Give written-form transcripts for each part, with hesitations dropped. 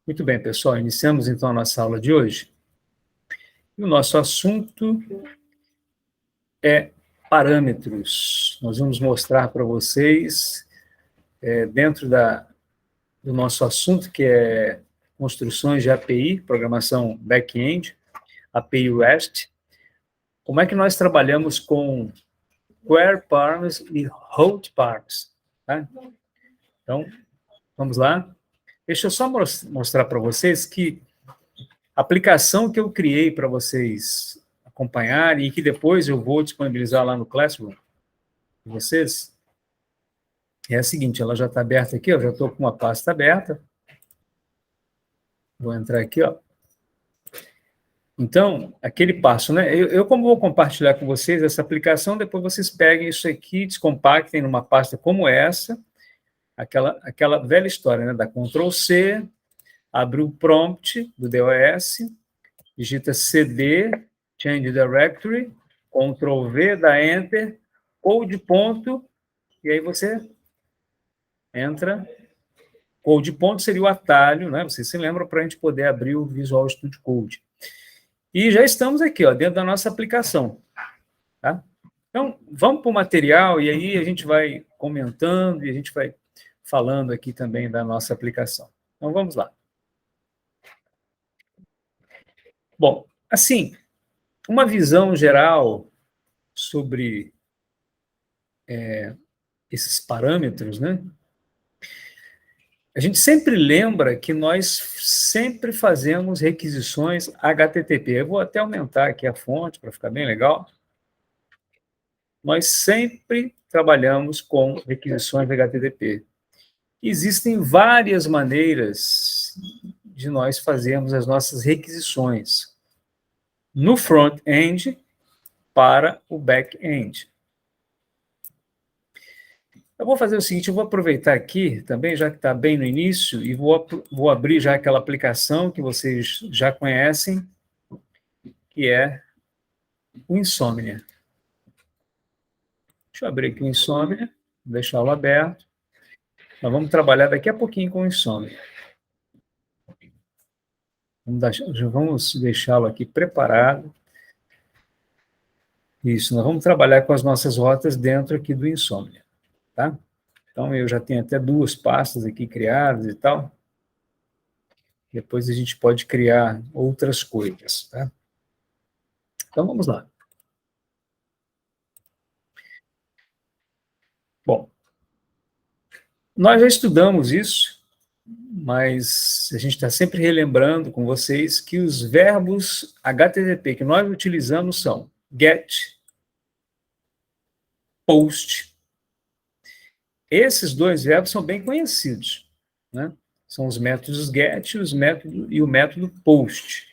Muito bem, pessoal, iniciamos então a nossa aula de hoje. E o nosso assunto é parâmetros. Nós vamos mostrar para vocês, dentro do nosso assunto, que é construções de API, programação back-end, API REST, como é que nós trabalhamos com query params e hold params. Tá? Então, vamos lá. Deixa eu só mostrar para vocês que a aplicação que eu criei para vocês acompanharem e que depois eu vou disponibilizar lá no Classroom de vocês é a seguinte, ela já está aberta aqui, eu já estou com uma pasta aberta. Vou entrar aqui, ó. Então, aquele passo, né? Eu como vou compartilhar com vocês essa aplicação, depois vocês peguem isso aqui, descompactem numa pasta como essa, aquela velha história, né? Da Ctrl+C, abre o prompt do DOS, digita CD, Change Directory, Ctrl+V, dá Enter, code ponto, e aí você entra. Code ponto seria o atalho, né? Vocês se lembram para a gente poder abrir o Visual Studio Code. E já estamos aqui, ó, dentro da nossa aplicação. Tá? Então, vamos para o material e aí a gente vai comentando e a gente vai falando aqui também da nossa aplicação. Então, vamos lá. Bom, assim, uma visão geral sobre esses parâmetros, né? A gente sempre lembra que nós sempre fazemos requisições HTTP. Eu vou até aumentar aqui a fonte para ficar bem legal. Nós sempre trabalhamos com requisições HTTP. Existem várias maneiras de nós fazermos as nossas requisições no front-end para o back-end. Eu vou fazer o seguinte, eu vou aproveitar aqui também, já que está bem no início, e vou abrir já aquela aplicação que vocês já conhecem, que é o Insomnia. Deixa eu abrir aqui o Insomnia, deixá-lo aberto. Nós vamos trabalhar daqui a pouquinho com o Insomnia. Vamos deixá-lo aqui preparado. Isso, nós vamos trabalhar com as nossas rotas dentro aqui do Insomnia, tá? Então, eu já tenho até 2 pastas aqui criadas e tal. Depois a gente pode criar outras coisas, tá? Então, vamos lá. Bom, nós já estudamos isso, mas a gente está sempre relembrando com vocês que os verbos HTTP que nós utilizamos são get, post. Esses 2 verbos são bem conhecidos, né? São os métodos get e o método post.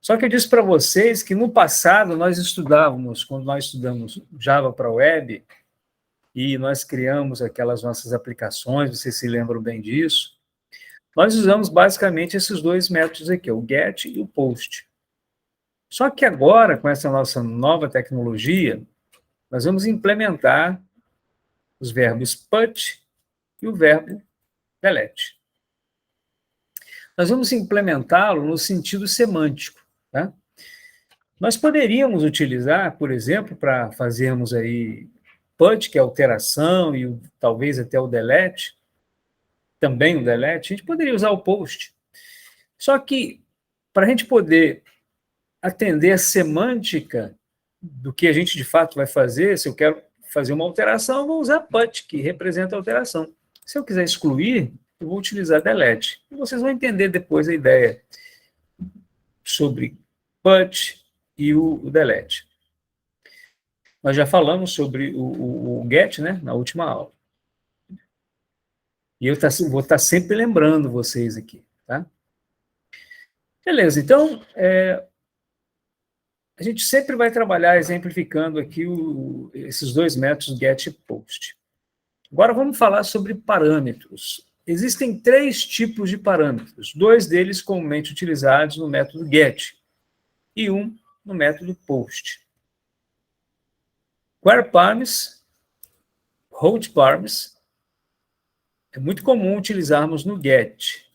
Só que eu disse para vocês que no passado nós estudávamos, quando nós estudamos Java para web, e nós criamos aquelas nossas aplicações, vocês se lembram bem disso, nós usamos basicamente esses 2 métodos aqui, o get e o post. Só que agora, com essa nossa nova tecnologia, nós vamos implementar os verbos put e o verbo delete. Nós vamos implementá-lo no sentido semântico, tá? Nós poderíamos utilizar, por exemplo, para fazermos aí put, que é alteração, e talvez até o delete, também o delete, a gente poderia usar o post. Só que, para a gente poder atender a semântica do que a gente de fato vai fazer, se eu quero fazer uma alteração, eu vou usar put, que representa a alteração. Se eu quiser excluir, eu vou utilizar delete. E vocês vão entender depois a ideia sobre put e o delete. Nós já falamos sobre o get, né, na última aula. E eu vou estar sempre lembrando vocês aqui, tá? Beleza, então, a gente sempre vai trabalhar exemplificando aqui esses 2 métodos get e post. Agora vamos falar sobre parâmetros. Existem 3 tipos de parâmetros, 2 deles comumente utilizados no método get e um no método post. Query params, hold params, é muito comum utilizarmos no get.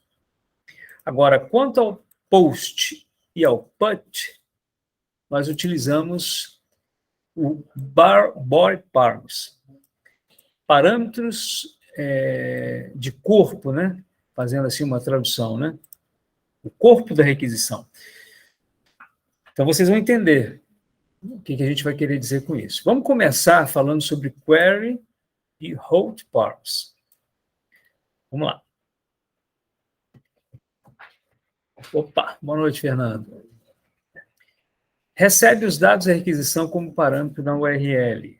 Agora, quanto ao post e ao put, nós utilizamos o body params, parâmetros de corpo, né? Fazendo assim uma tradução, né? O corpo da requisição. Então, vocês vão entender o que a gente vai querer dizer com isso. Vamos começar falando sobre query e hold params. Vamos lá. Opa, boa noite, Fernando. Recebe os dados da requisição como parâmetro na URL.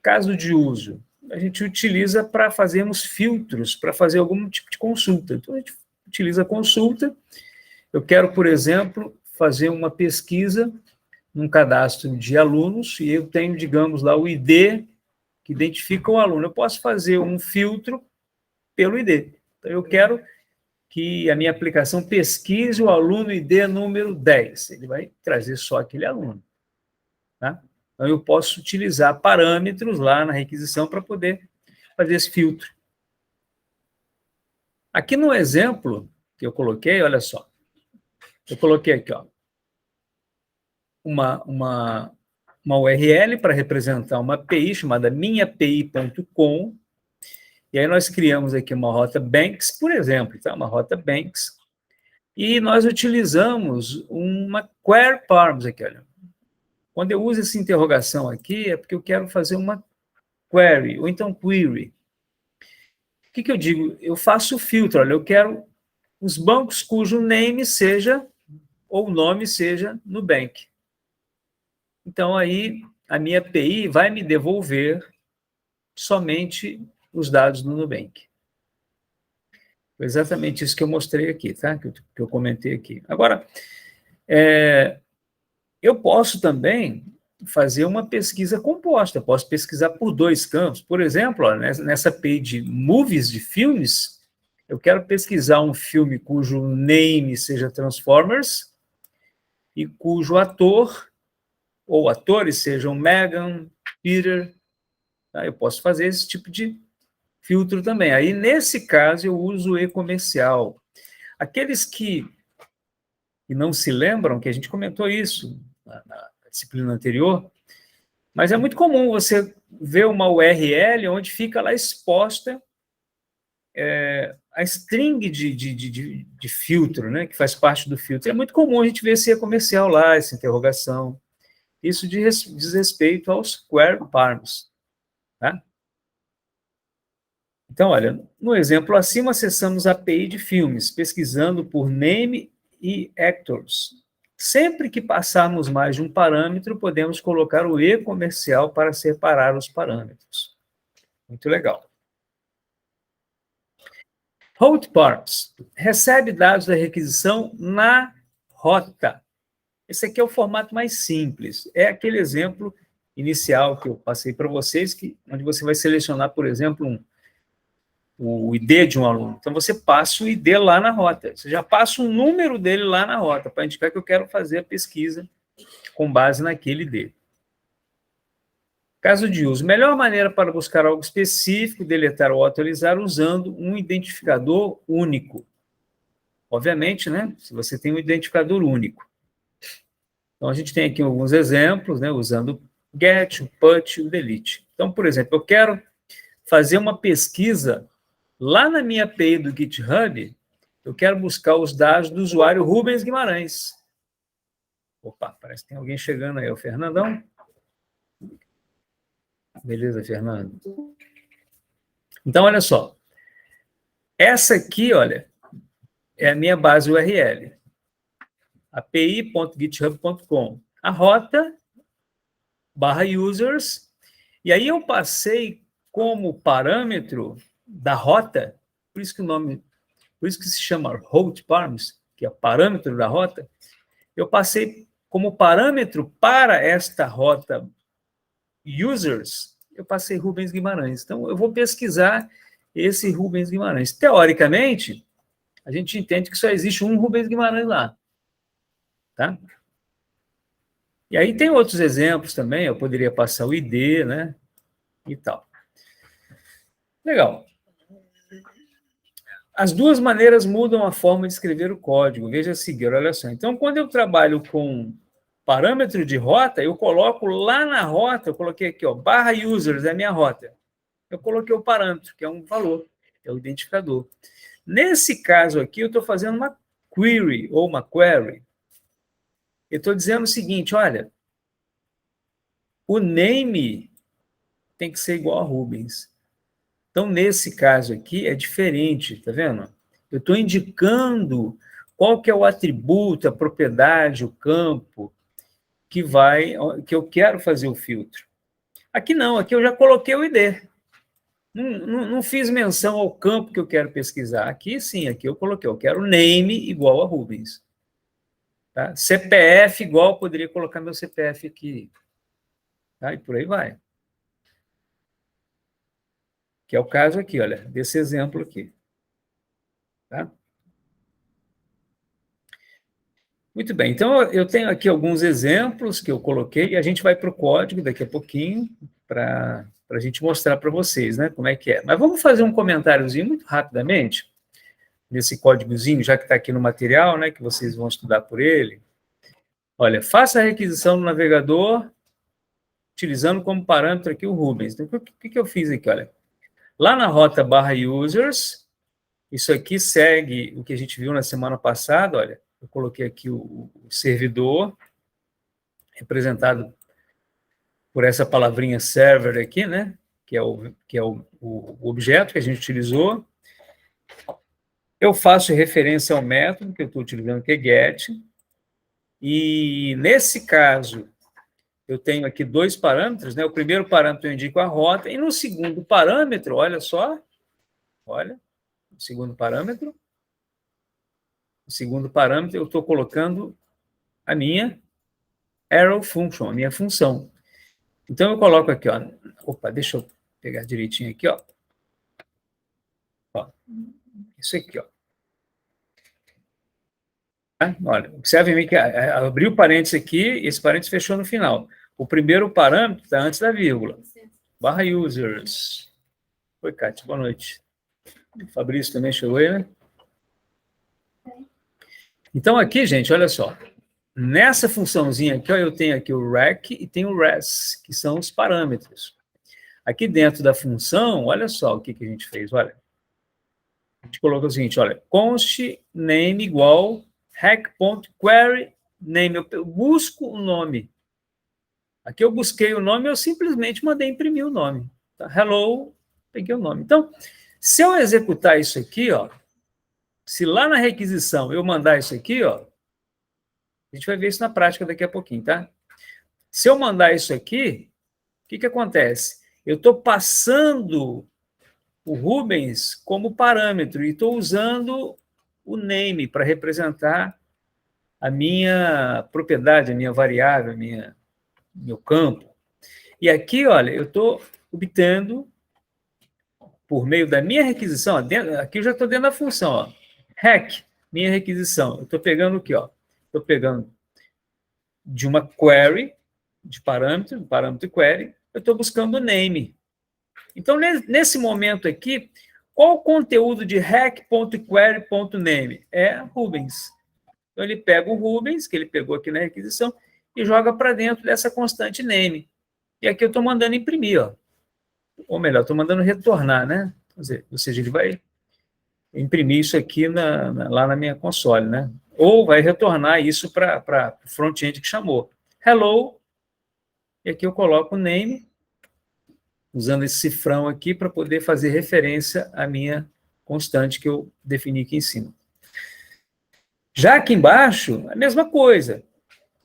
Caso de uso, a gente utiliza para fazermos filtros, para fazer algum tipo de consulta. Então, a gente utiliza a consulta. Eu quero, por exemplo, fazer uma pesquisa num cadastro de alunos e eu tenho, digamos, lá o ID que identifica o aluno. Eu posso fazer um filtro pelo ID. Então, eu quero que a minha aplicação pesquise o aluno ID número 10. Ele vai trazer só aquele aluno. Tá? Então, eu posso utilizar parâmetros lá na requisição para poder fazer esse filtro. Aqui no exemplo que eu coloquei, olha só. Eu coloquei aqui, ó, uma URL para representar uma API chamada minhapi.com. E aí nós criamos aqui uma rota Banks, por exemplo, tá? Uma rota Banks. E nós utilizamos uma query params aqui, olha. Quando eu uso essa interrogação aqui, é porque eu quero fazer uma query, ou então query. O que eu digo? Eu faço o filtro, olha, eu quero os bancos cujo name seja, ou nome seja, Nubank. Então, aí, a minha API vai me devolver somente os dados do Nubank. Foi exatamente isso que eu mostrei aqui, tá? Que eu comentei aqui. Agora, eu posso também fazer uma pesquisa composta. Eu posso pesquisar por dois campos. Por exemplo, ó, nessa API de movies, de filmes, eu quero pesquisar um filme cujo name seja Transformers e cujo ator ou atores sejam Megan, Peter. Tá? Eu posso fazer esse tipo de filtro também. Aí, nesse caso, eu uso o e-comercial. Aqueles que não se lembram, que a gente comentou isso na disciplina anterior, mas é muito comum você ver uma URL onde fica lá exposta a string de filtro, né, que faz parte do filtro. É muito comum a gente ver esse e-comercial lá, essa interrogação. Isso diz respeito aos query params. Tá? Então, olha, no exemplo acima, acessamos a API de filmes, pesquisando por name e actors. Sempre que passarmos mais de um parâmetro, podemos colocar o e-comercial para separar os parâmetros. Muito legal. Hold params. Recebe dados da requisição na rota. Esse aqui é o formato mais simples. É aquele exemplo inicial que eu passei para vocês, onde você vai selecionar, por exemplo, o ID de um aluno. Então, você passa o ID lá na rota. Você já passa o número dele lá na rota, para indicar que eu quero fazer a pesquisa com base naquele ID. Caso de uso. Melhor maneira para buscar algo específico, deletar ou atualizar, usando um identificador único. Obviamente, né? Se você tem um identificador único. Então, a gente tem aqui alguns exemplos, né? Usando o get, o put e o delete. Então, por exemplo, eu quero fazer uma pesquisa lá na minha API do GitHub, eu quero buscar os dados do usuário Rubens Guimarães. Opa, parece que tem alguém chegando aí, é o Fernandão? Beleza, Fernando. Então, olha só. Essa aqui, olha, é a minha base URL. api.github.com. A rota, /users, e aí eu passei como parâmetro da rota, por isso que o nome, por isso que se chama hold params, que é parâmetro da rota, eu passei como parâmetro para esta rota users, eu passei Rubens Guimarães. Então, eu vou pesquisar esse Rubens Guimarães. Teoricamente, a gente entende que só existe um Rubens Guimarães lá. Tá? E aí tem outros exemplos também, eu poderia passar o ID, né? E tal. Legal. As duas maneiras mudam a forma de escrever o código. Veja a seguir, olha só. Então, quando eu trabalho com parâmetro de rota, eu coloco lá na rota, eu coloquei aqui, ó, /users é a minha rota. Eu coloquei o parâmetro, que é um valor, é o identificador. Nesse caso aqui, eu estou fazendo uma query, ou uma query. Eu estou dizendo o seguinte, olha, o name tem que ser igual a Rubens. Então, nesse caso aqui, é diferente, tá vendo? Eu estou indicando qual que é o atributo, a propriedade, o campo que eu quero fazer o filtro. Aqui não, aqui eu já coloquei o ID. Não fiz menção ao campo que eu quero pesquisar. Aqui sim, aqui eu coloquei, eu quero name igual a Rubens. Tá? CPF igual, poderia colocar meu CPF aqui. Tá? E por aí vai. Que é o caso aqui, olha, desse exemplo aqui. Tá? Muito bem, então eu tenho aqui alguns exemplos que eu coloquei e a gente vai para o código daqui a pouquinho para a gente mostrar para vocês, né, como é que é. Mas vamos fazer um comentáriozinho muito rapidamente nesse códigozinho, já que está aqui no material, né, que vocês vão estudar por ele. Olha, faça a requisição no navegador utilizando como parâmetro aqui o Rubens. Então, o que eu fiz aqui? Olha, lá na rota /users, isso aqui segue o que a gente viu na semana passada, olha, eu coloquei aqui o servidor, representado por essa palavrinha server aqui, né? Que é o objeto que a gente utilizou. Eu faço referência ao método que eu estou utilizando, que é get. E, nesse caso, eu tenho aqui dois parâmetros, né? O primeiro parâmetro eu indico a rota, e no segundo parâmetro, olha só, olha, o segundo parâmetro eu estou colocando a minha arrow function, a minha função. Então, eu coloco aqui, ó, opa, deixa eu pegar direitinho aqui, ó. Ó, isso aqui, ó. Tá? Olha, observe que abriu o parênteses aqui, e esse parênteses fechou no final. O primeiro parâmetro está antes da vírgula. /users. Oi, Cátia, boa noite. O Fabrício também chegou aí, né? Então, aqui, gente, olha só. Nessa funçãozinha aqui, ó, eu tenho aqui o rec e tenho o res, que são os parâmetros. Aqui dentro da função, olha só o que a gente fez, olha. A gente colocou o seguinte, olha, const name igual rec.query name. Eu busco o nome. Aqui eu busquei o nome, eu simplesmente mandei imprimir o nome. Tá? Hello, peguei o nome. Então, se eu executar isso aqui, ó, se lá na requisição eu mandar isso aqui, ó, a gente vai ver isso na prática daqui a pouquinho, tá? Se eu mandar isso aqui, o que acontece? Eu estou passando o Rubens como parâmetro e estou usando o name para representar a minha propriedade, a minha variável, meu campo. E aqui, olha, eu estou obtendo, por meio da minha requisição, ó, aqui eu já estou dentro da função, ó, rec, minha requisição. Eu estou pegando o quê? Estou pegando de uma query, de parâmetro query, eu estou buscando o name. Então, nesse momento aqui, qual o conteúdo de rec.query.name? É Rubens. Então, ele pega o Rubens, que ele pegou aqui na requisição, e joga para dentro dessa constante name. E aqui eu estou mandando imprimir, ó. Ou melhor, estou mandando retornar, né? Ou seja, ele vai imprimir isso aqui lá na minha console, né? Ou vai retornar isso para o front-end que chamou. Hello, e aqui eu coloco o name, usando esse cifrão aqui para poder fazer referência à minha constante que eu defini aqui em cima. Já aqui embaixo, a mesma coisa.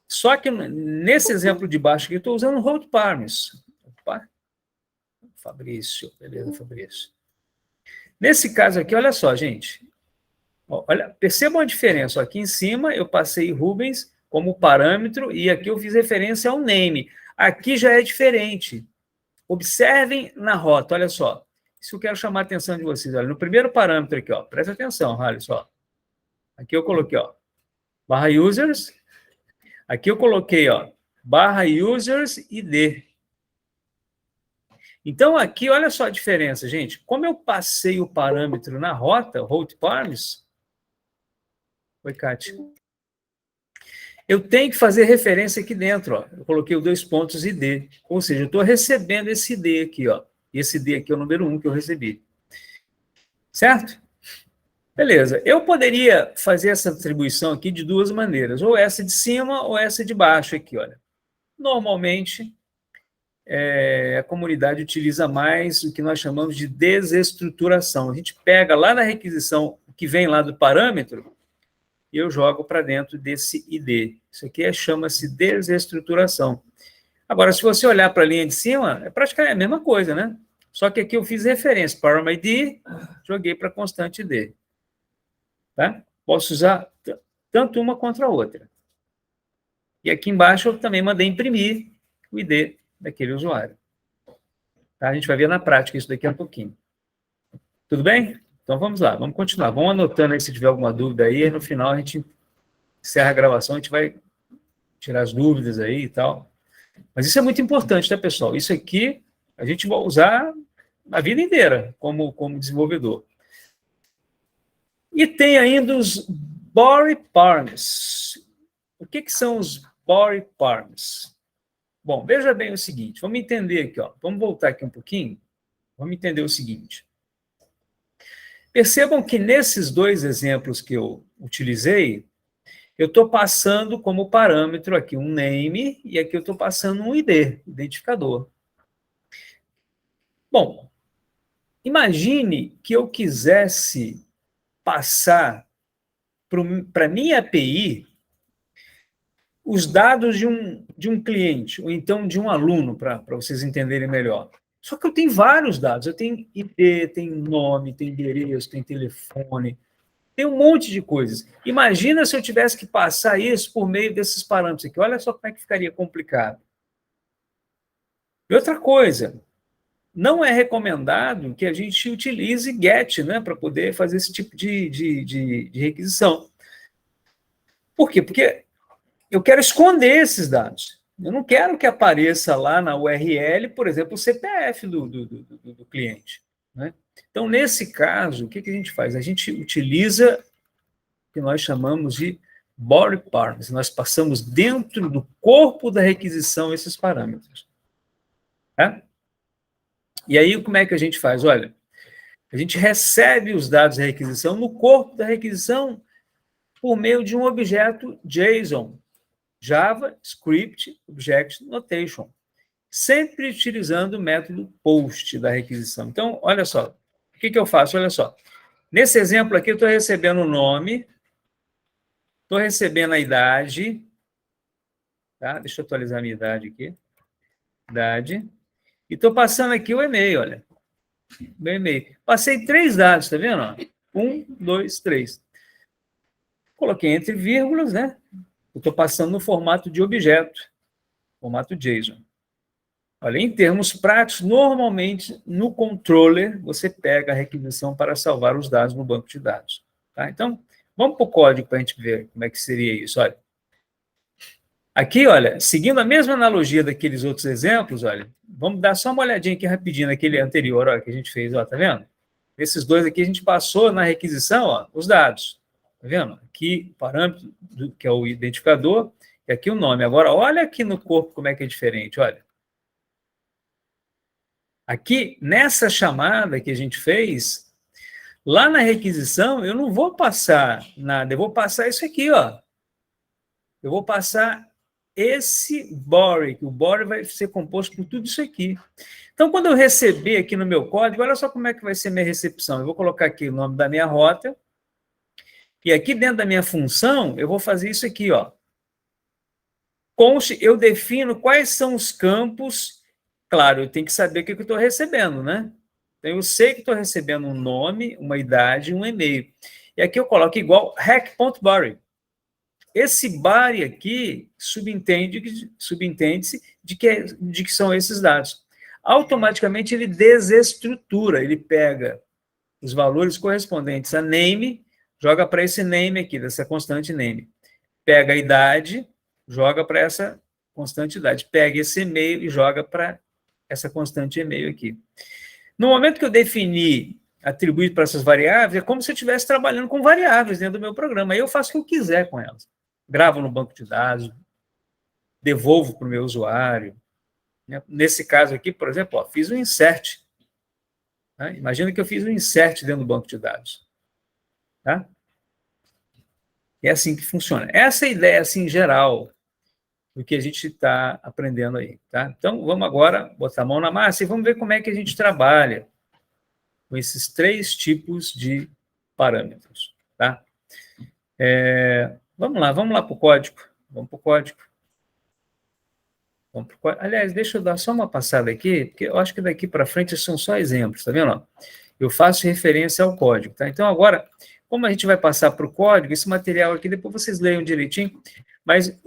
Só que nesse exemplo de baixo aqui, eu estou usando hold params. Opa. Fabrício, beleza, Fabrício. Nesse caso aqui, olha só, gente. Olha, percebam a diferença. Aqui em cima eu passei Rubens como parâmetro e aqui eu fiz referência ao name. Aqui já é diferente. Observem na rota, olha só. Isso eu quero chamar a atenção de vocês. Olha, no primeiro parâmetro aqui, ó, presta atenção, olha só. Aqui eu coloquei, ó, /users. Aqui eu coloquei, ó, /users id. Então, aqui, olha só a diferença, gente. Como eu passei o parâmetro na rota, route params... Oi, Kátia. Eu tenho que fazer referência aqui dentro, ó. Eu coloquei os 2 pontos ID. Ou seja, eu estou recebendo esse ID aqui, ó. E esse ID aqui é o número 1 que eu recebi. Certo? Beleza. Eu poderia fazer essa atribuição aqui de 2 maneiras. Ou essa de cima ou essa de baixo aqui, olha. Normalmente, a comunidade utiliza mais o que nós chamamos de desestruturação. A gente pega lá na requisição que vem lá do parâmetro e eu jogo para dentro desse ID. Isso aqui chama-se desestruturação. Agora, se você olhar para a linha de cima, é praticamente a mesma coisa, né? Só que aqui eu fiz referência, param ID, joguei para constante ID. Tá? Posso usar tanto uma quanto a outra. E aqui embaixo eu também mandei imprimir o ID daquele usuário. Tá? A gente vai ver na prática isso daqui a pouquinho. Tudo bem? Então vamos lá, vamos continuar. Vamos anotando aí se tiver alguma dúvida aí, e no final a gente encerra a gravação, a gente vai tirar as dúvidas aí e tal. Mas isso é muito importante, tá, pessoal? Isso aqui a gente vai usar a vida inteira como desenvolvedor. E tem ainda os body params. O que são os body params? Bom, veja bem o seguinte, vamos entender aqui, ó. Vamos voltar aqui um pouquinho, vamos entender o seguinte. Percebam que nesses 2 exemplos que eu utilizei, eu estou passando como parâmetro aqui um name e aqui eu estou passando um ID, identificador. Bom, imagine que eu quisesse passar para a minha API os dados de um cliente, ou então de um aluno, para vocês entenderem melhor. Só que eu tenho vários dados, eu tenho ID, tenho nome, tenho endereço, tenho telefone, tem um monte de coisas. Imagina se eu tivesse que passar isso por meio desses parâmetros aqui. Olha só como é que ficaria complicado. E outra coisa, não é recomendado que a gente utilize GET, né, para poder fazer esse tipo de requisição. Por quê? Porque eu quero esconder esses dados. Eu não quero que apareça lá na URL, por exemplo, o CPF do cliente. Né? Então, nesse caso, o que a gente faz? A gente utiliza o que nós chamamos de body params. Nós passamos dentro do corpo da requisição esses parâmetros. Tá? E aí, como é que a gente faz? Olha, a gente recebe os dados da requisição no corpo da requisição por meio de um objeto JSON, JavaScript Object Notation, sempre utilizando o método POST da requisição. Então, olha só, o que eu faço? Olha só, nesse exemplo aqui eu estou recebendo o nome, estou recebendo a idade, tá? Deixa eu atualizar a minha idade aqui, idade, e estou passando aqui o e-mail, olha, meu e-mail. Passei 3 dados, tá vendo? 1, 2, 3. Coloquei entre vírgulas, né? Eu estou passando no formato de objeto, formato JSON. Olha, em termos práticos, normalmente, no controller, você pega a requisição para salvar os dados no banco de dados. Tá? Então, vamos para o código para a gente ver como é que seria isso. Olha. Aqui, olha, seguindo a mesma analogia daqueles outros exemplos, olha, vamos dar só uma olhadinha aqui rapidinho naquele anterior, olha, que a gente fez, ó, tá vendo? Esses 2 aqui a gente passou na requisição, ó, os dados. Tá vendo? Aqui o parâmetro, que é o identificador, e aqui o nome. Agora, olha aqui no corpo como é que é diferente, olha. Aqui, nessa chamada que a gente fez, lá na requisição, eu não vou passar nada, eu vou passar isso aqui, ó. Eu vou passar esse body, que o body vai ser composto por tudo isso aqui. Então, quando eu receber aqui no meu código, olha só como é que vai ser minha recepção. Eu vou colocar aqui o nome da minha rota, e aqui dentro da minha função, eu vou fazer isso aqui, ó. Conste, eu defino quais são os campos. Claro, eu tenho que saber o que eu estou recebendo, né? Então, eu sei que estou recebendo um nome, uma idade e um e-mail. E aqui eu coloco igual rec.body. Esse body aqui subentende-se de que são esses dados. Automaticamente, ele desestrutura, ele pega os valores correspondentes a name, joga para esse name aqui, dessa constante name. Pega a idade, joga para essa constante idade. Pega esse e-mail e joga para essa constante e-mail aqui. No momento que eu defini atribuir para essas variáveis, é como se eu estivesse trabalhando com variáveis dentro do meu programa. Aí eu faço o que eu quiser com elas. Gravo no banco de dados, devolvo para o meu usuário. Nesse caso aqui, por exemplo, fiz um insert. Tá? Imagina que eu fiz um insert dentro do banco de dados. Tá? É assim que funciona. Essa é a ideia, assim, geral, do que a gente está aprendendo aí. Tá? Então, vamos agora botar a mão na massa e vamos ver como é que a gente trabalha com esses 3 tipos de parâmetros. Tá? Vamos lá para o código. Vamos para o código. Aliás, deixa eu dar só uma passada aqui, porque eu acho que daqui para frente são só exemplos, tá vendo? Eu faço referência ao código, tá? Então, agora, como a gente vai passar para o código, esse material aqui, depois vocês leiam direitinho, mas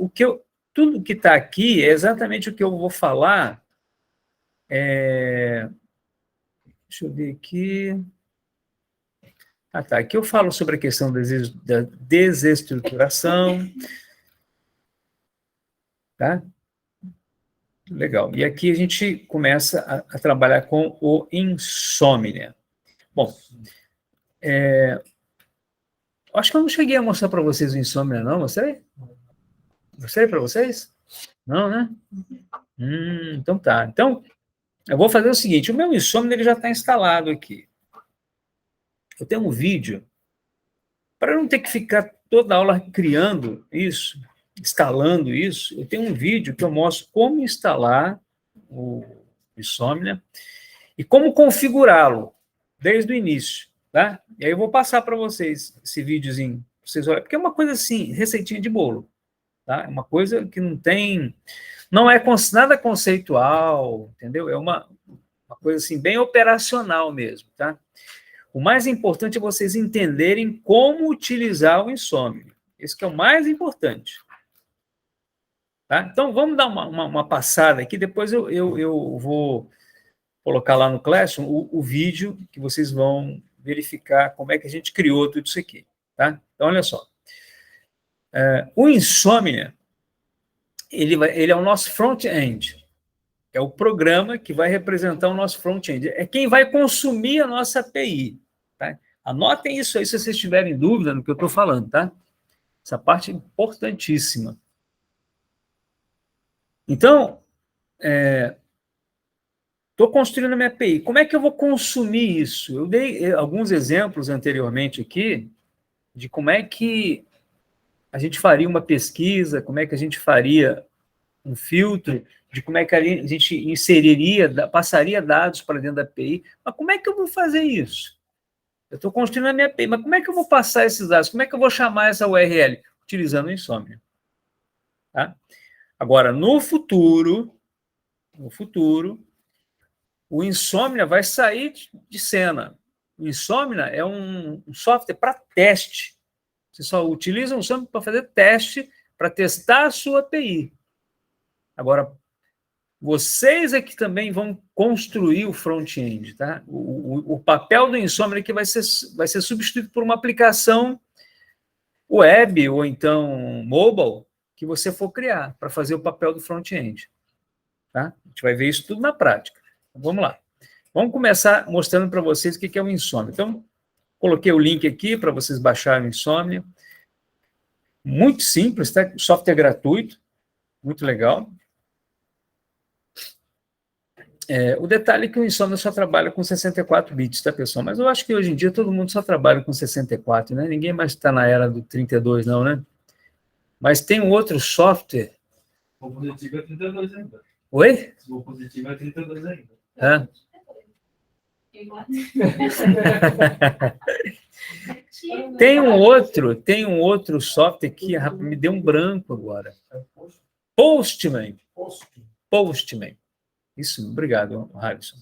tudo que está aqui é exatamente o que eu vou falar. Deixa eu ver aqui. Tá. Aqui eu falo sobre a questão da desestruturação, tá? Legal. E aqui a gente começa a trabalhar com o Insomnia. Bom, acho que eu não cheguei a mostrar para vocês o Insomnia, não, mostrei? Mostrei para vocês? Não, né? Então tá. Então, eu vou fazer o seguinte, o meu Insomnia ele já está instalado aqui. Eu tenho um vídeo, para não ter que ficar toda aula criando isso, instalando isso, eu tenho um vídeo que eu mostro como instalar o Insomnia e como configurá-lo desde o início, tá? E aí eu vou passar para vocês esse videozinho, pra vocês olharem, porque é uma coisa assim, receitinha de bolo, tá? É uma coisa que não é nada conceitual, entendeu? É uma coisa assim, bem operacional mesmo, tá? O mais importante é vocês entenderem como utilizar o Insomnia. Esse que é o mais importante. Tá? Então, vamos dar uma passada aqui, depois eu vou colocar lá no Classroom o vídeo que vocês vão verificar como é que a gente criou tudo isso aqui. Tá? Então, olha só. O Insomnia, ele é o nosso front-end. É o programa que vai representar o nosso front-end. É quem vai consumir a nossa API. Tá? Anotem isso aí se vocês tiverem dúvida no que eu estou falando. Tá? Essa parte é importantíssima. Então, estou construindo a minha API. Como é que eu vou consumir isso? Eu dei alguns exemplos anteriormente aqui de como é que a gente faria uma pesquisa, como é que a gente faria um filtro, de como é que a gente passaria dados para dentro da API. Mas como é que eu vou fazer isso? Eu estou construindo a minha API, mas como é que eu vou passar esses dados? Como é que eu vou chamar essa URL? Utilizando o Insomnia. Tá? Agora, no futuro, o Insomnia vai sair de cena. O Insomnia é um software para teste. Você só utiliza o Insomnia para fazer teste, para testar a sua API. Agora, vocês é que também vão construir o front-end. Tá? O papel do Insomnia aqui vai ser substituído por uma aplicação web ou então mobile que você for criar para fazer o papel do front-end. Tá? A gente vai ver isso tudo na prática. Então, vamos lá. Vamos começar mostrando para vocês o que é o Insomnia. Então, coloquei o link aqui para vocês baixarem o Insomnia. Muito simples, tá? Software gratuito, muito legal. O detalhe é que o Insomnia só trabalha com 64 bits, tá, pessoal? Mas eu acho que hoje em dia todo mundo só trabalha com 64, né? Ninguém mais está na era do 32, não, né? Mas tem um outro software... O positivo é 32 ainda. Oi? O positivo é 32 ainda. Tem um outro software que me deu um branco agora. Postman. Isso, obrigado, Harrison.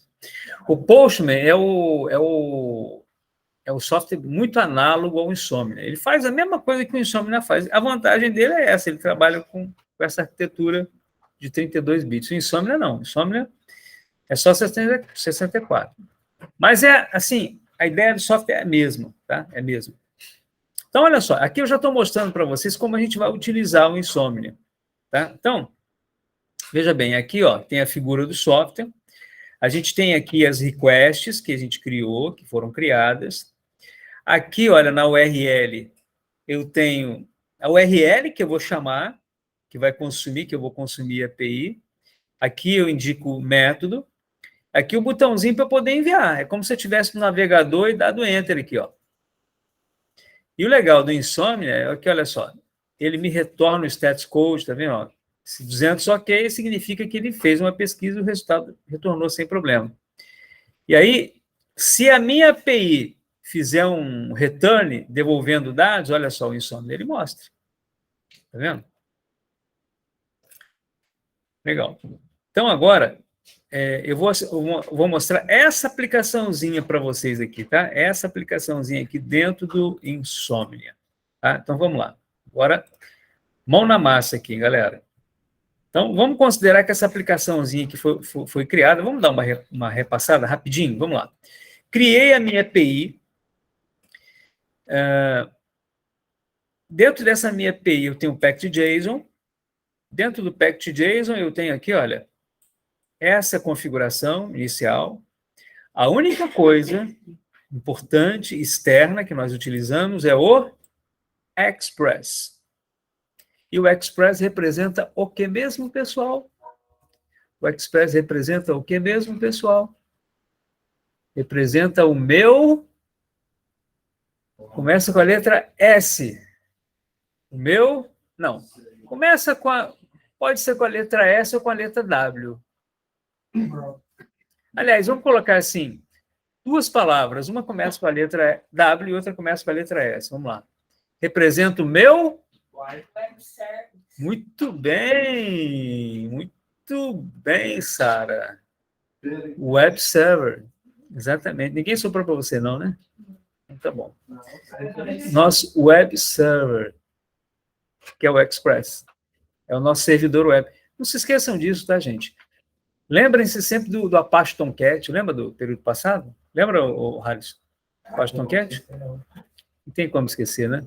O Postman é o software muito análogo ao Insomnia. Ele faz a mesma coisa que o Insomnia faz. A vantagem dele é essa, ele trabalha com essa arquitetura de 32 bits. O Insomnia não. O Insomnia é só 64. Mas assim, a ideia do software é a mesma, tá? É a mesma. Então, olha só, aqui eu já estou mostrando para vocês como a gente vai utilizar o Insomnia, tá? Então, veja bem, aqui ó, tem a figura do software. A gente tem aqui as requests que a gente criou, que foram criadas. Aqui, olha, na URL, eu tenho a URL que eu vou chamar, que vai consumir, que eu vou consumir a API. Aqui eu indico o método. Aqui o botãozinho para eu poder enviar. É como se eu tivesse no navegador e dado Enter aqui, ó. E o legal do Insomnia é que, olha só, ele me retorna o status code, tá vendo? Ó, se 200 ok, significa que ele fez uma pesquisa e o resultado retornou sem problema. E aí, se a minha API fizer um return devolvendo dados, olha só, o Insomnia ele mostra. Tá vendo? Legal. Então, agora, eu vou mostrar essa aplicaçãozinha para vocês aqui, tá? Essa aplicaçãozinha aqui dentro do Insomnia. Tá? Então, vamos lá. Agora, mão na massa aqui, galera. Então, vamos considerar que essa aplicaçãozinha que foi criada, vamos dar uma repassada rapidinho, vamos lá. Criei a minha API. Dentro dessa minha API, eu tenho o packed.json. Dentro do packed.json, eu tenho aqui, olha, essa configuração inicial. A única coisa importante, externa, que nós utilizamos é o Express. E o Express representa o que mesmo, pessoal? O Express representa o que mesmo, pessoal? Representa o meu... Começa com a letra S. O meu... Não. Começa com a... Pode ser com a letra S ou com a letra W. Aliás, vamos colocar assim, duas palavras. Uma começa com a letra W e outra começa com a letra S. Vamos lá. Representa o meu... Muito bem, Sara. Web Server, exatamente. Ninguém soprou para você, não, né? Tá bom. Nosso Web Server, que é o Express, é o nosso servidor web. Não se esqueçam disso, tá, gente? Lembrem-se sempre do Apache Tomcat. Lembra do período passado? Lembra, o Harris? Apache Tomcat? Não tem como esquecer, né?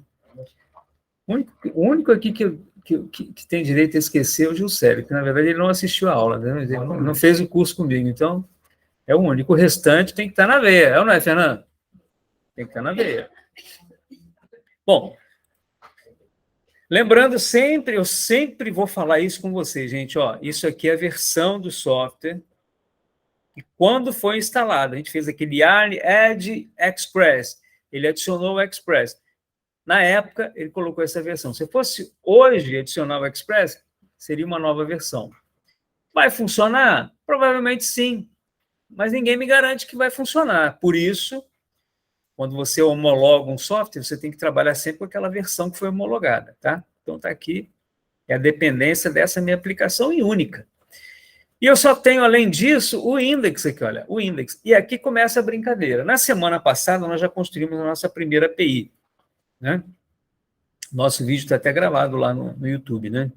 O único aqui que tem direito a esquecer é o Gilcélio, que na verdade ele não assistiu a aula, né? Ele não fez o curso comigo, então é o único. O restante tem que estar na veia, é ou não é, Fernando? Tem que estar na veia. Bom, lembrando sempre, eu sempre vou falar isso com vocês, gente, ó, isso aqui é a versão do software e quando foi instalado, a gente fez aquele Add Express, ele adicionou o Express. Na época, ele colocou essa versão. Se fosse hoje adicionar o Express, seria uma nova versão. Vai funcionar? Provavelmente sim, mas ninguém me garante que vai funcionar. Por isso, quando você homologa um software, você tem que trabalhar sempre com aquela versão que foi homologada, tá? Então, está aqui, é a dependência dessa minha aplicação e única. E eu só tenho, além disso, o index aqui, olha, o index. E aqui começa a brincadeira. Na semana passada, nós já construímos a nossa primeira API, né? Nosso vídeo está até gravado lá no YouTube, né?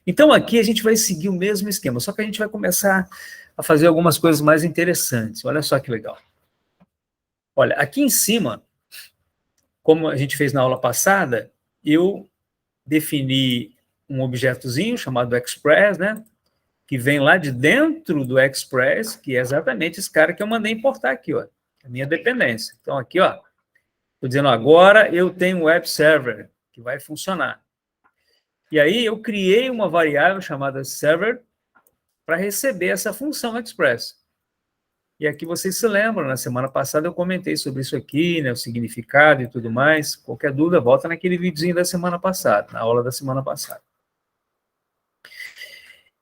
Então, aqui a gente vai seguir o mesmo esquema, só que a gente vai começar a fazer algumas coisas mais interessantes. Olha só que legal. Olha, aqui em cima, como a gente fez na aula passada, eu defini um objetozinho chamado Express, né? Que vem lá de dentro do Express, que é exatamente esse cara que eu mandei importar aqui, ó. A minha dependência. Então, aqui, ó, estou dizendo, agora eu tenho um web server que vai funcionar. E aí eu criei uma variável chamada server para receber essa função Express. E aqui vocês se lembram, na semana passada eu comentei sobre isso aqui, né, o significado e tudo mais. Qualquer dúvida, volta naquele videozinho da semana passada, na aula da semana passada.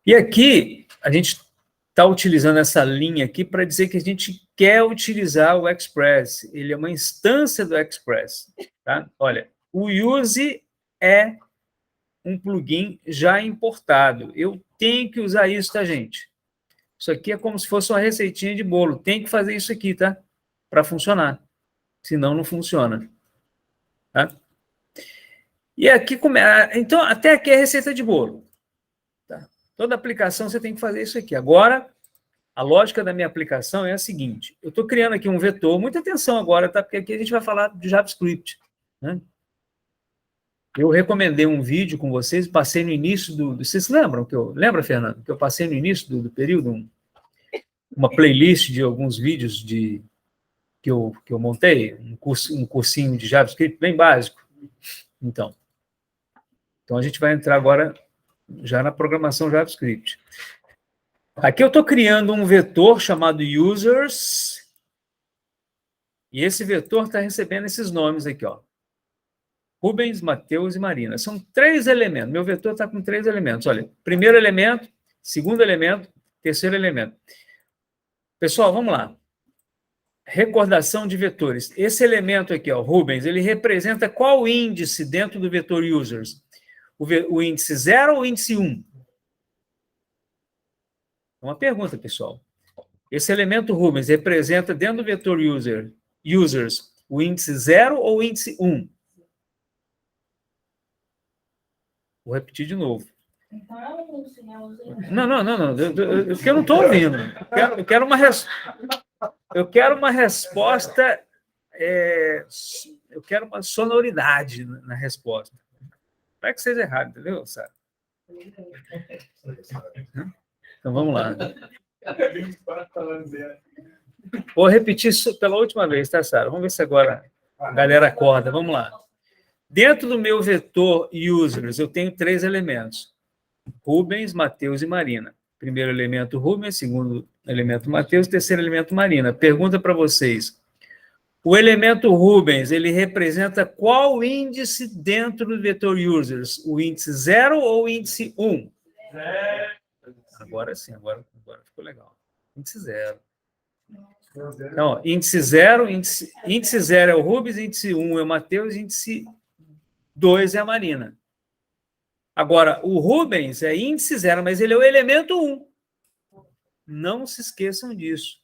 E aqui, a gente está utilizando essa linha aqui para dizer que a gente quer utilizar o Express. Ele é uma instância do Express. Tá? Olha, o use é um plugin já importado. Eu tenho que usar isso, tá, gente? Isso aqui é como se fosse uma receitinha de bolo. Tem que fazer isso aqui, tá? Para funcionar. Senão, não funciona. Tá? E aqui, então, até aqui é receita de bolo. Tá? Toda aplicação você tem que fazer isso aqui. Agora, a lógica da minha aplicação é a seguinte. Eu estou criando aqui um vetor. Muita atenção agora, tá? Porque aqui a gente vai falar de JavaScript. Né? Eu recomendei um vídeo com vocês, passei no início do... Vocês lembram? Lembra, Fernando? Que eu passei no início do período? uma playlist de alguns vídeos que eu montei, um cursinho de JavaScript bem básico. Então a gente vai entrar agora já na programação JavaScript. Aqui eu estou criando um vetor chamado users, e esse vetor está recebendo esses nomes aqui, ó. Rubens, Matheus e Marina. São 3 elementos. Meu vetor está com 3 elementos. Olha, primeiro elemento, segundo elemento, terceiro elemento. Pessoal, vamos lá. Recordação de vetores. Esse elemento aqui, ó, Rubens, ele representa qual índice dentro do vetor users? O índice 0 ou o índice 1? Uma pergunta, pessoal. Esse elemento Rubens representa dentro do vetor users o índice 0 ou o índice 1? Vou repetir de novo. Não. Porque eu não estou ouvindo. Eu quero uma resposta. Eu quero uma sonoridade na resposta. Não é que seja errado, entendeu, Sara? Então vamos lá. Vou repetir isso pela última vez, tá, Sara? Vamos ver se agora a galera acorda. Vamos lá. Dentro do meu vetor users, eu tenho 3 elementos. Rubens, Matheus e Marina. Primeiro elemento Rubens, segundo elemento Matheus, terceiro elemento Marina. Pergunta para vocês. O elemento Rubens, ele representa qual índice dentro do vetor users? O índice 0 ou o índice 1? 0. Agora sim, agora ficou legal. Índice 0. Então, índice 0, índice 0 é o Rubens, índice 1 é o Matheus, índice 2 é a Marina. Agora, o Rubens é índice 0, mas ele é o elemento 1. Não se esqueçam disso.